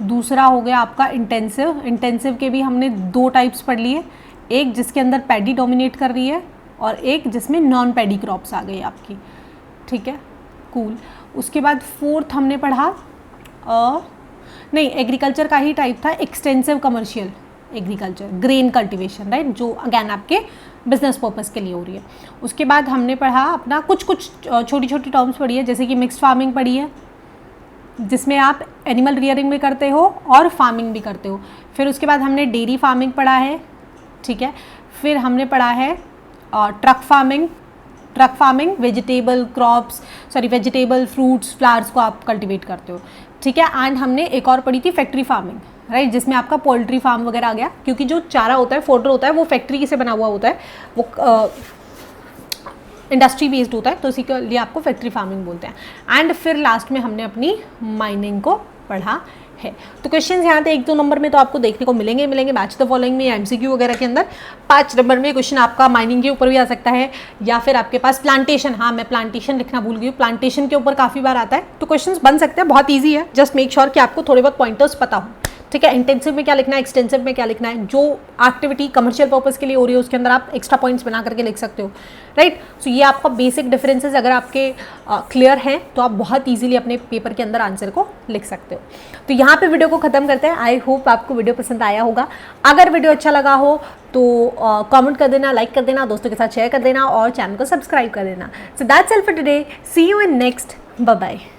दूसरा हो गया आपका इंटेंसिव। इंटेंसिव के भी हमने 2 टाइप्स पढ़ लिए, एक जिसके अंदर पैडी डोमिनेट कर रही है और एक जिसमें नॉन पैडी क्रॉप्स आ गई आपकी, ठीक है, कूल। उसके बाद फोर्थ हमने पढ़ा नहीं, एग्रीकल्चर का ही टाइप था, extensive commercial agriculture, grain cultivation, right, जो अगैन आपके बिजनेस पर्पस के लिए हो रही है। उसके बाद हमने पढ़ा अपना कुछ छोटी छोटी टर्म्स पढ़ी है, जैसे कि मिक्स्ड फार्मिंग पढ़ी है, जिसमें आप एनिमल रियरिंग भी करते हो और फार्मिंग भी करते हो। फिर उसके बाद हमने डेयरी फार्मिंग पढ़ा है, ठीक है। फिर हमने पढ़ा है truck farming. Truck farming vegetable fruits flowers को आप कल्टीवेट करते हो, ठीक है। एंड हमने एक और पढ़ी थी फैक्ट्री फार्मिंग, राइट, जिसमें आपका पोल्ट्री फार्म वगैरह आ गया, क्योंकि जो चारा होता है, फोडर होता है, वो फैक्ट्री से बना हुआ होता है, वो इंडस्ट्री बेस्ड होता है, तो इसी के लिए आपको फैक्ट्री फार्मिंग बोलते हैं। एंड फिर लास्ट में हमने अपनी माइनिंग को पढ़ा है। तो क्वेश्चंस यहाँ पे 1-2 नंबर में तो आपको देखने को मिलेंगे मैच द फॉलोइंग में, एमसीक्यू वगैरह के अंदर। 5 नंबर में क्वेश्चन आपका माइनिंग के ऊपर भी आ सकता है, या फिर आपके पास प्लांटेशन, हाँ मैं प्लांटेशन लिखना भूल गई हूँ, प्लांटेशन के ऊपर काफ़ी बार आता है। तो क्वेश्चंस बन सकते हैं, बहुत ईजी है, जस्ट मेक श्योर कि आपको थोड़े बहुत पॉइंटर्स पता हो, ठीक है। इंटेंसिव में क्या लिखना है, एक्सटेंसिव में क्या लिखना है, जो एक्टिविटी कमर्शियल पर्पस के लिए हो रही है उसके अंदर आप एक्स्ट्रा पॉइंट्स बना करके लिख सकते हो, राइट। सो ये आपका बेसिक डिफरेंसेस अगर आपके क्लियर हैं तो आप बहुत इजीली अपने पेपर के अंदर आंसर को लिख सकते हो। तो यहाँ पे वीडियो को खत्म करते हैं। आई होप आपको वीडियो पसंद आया होगा। अगर वीडियो अच्छा लगा हो तो कमेंट कर देना, लाइक कर देना, दोस्तों के साथ शेयर कर देना और चैनल को सब्सक्राइब कर देना। So that's all for today, see you in next, bye bye.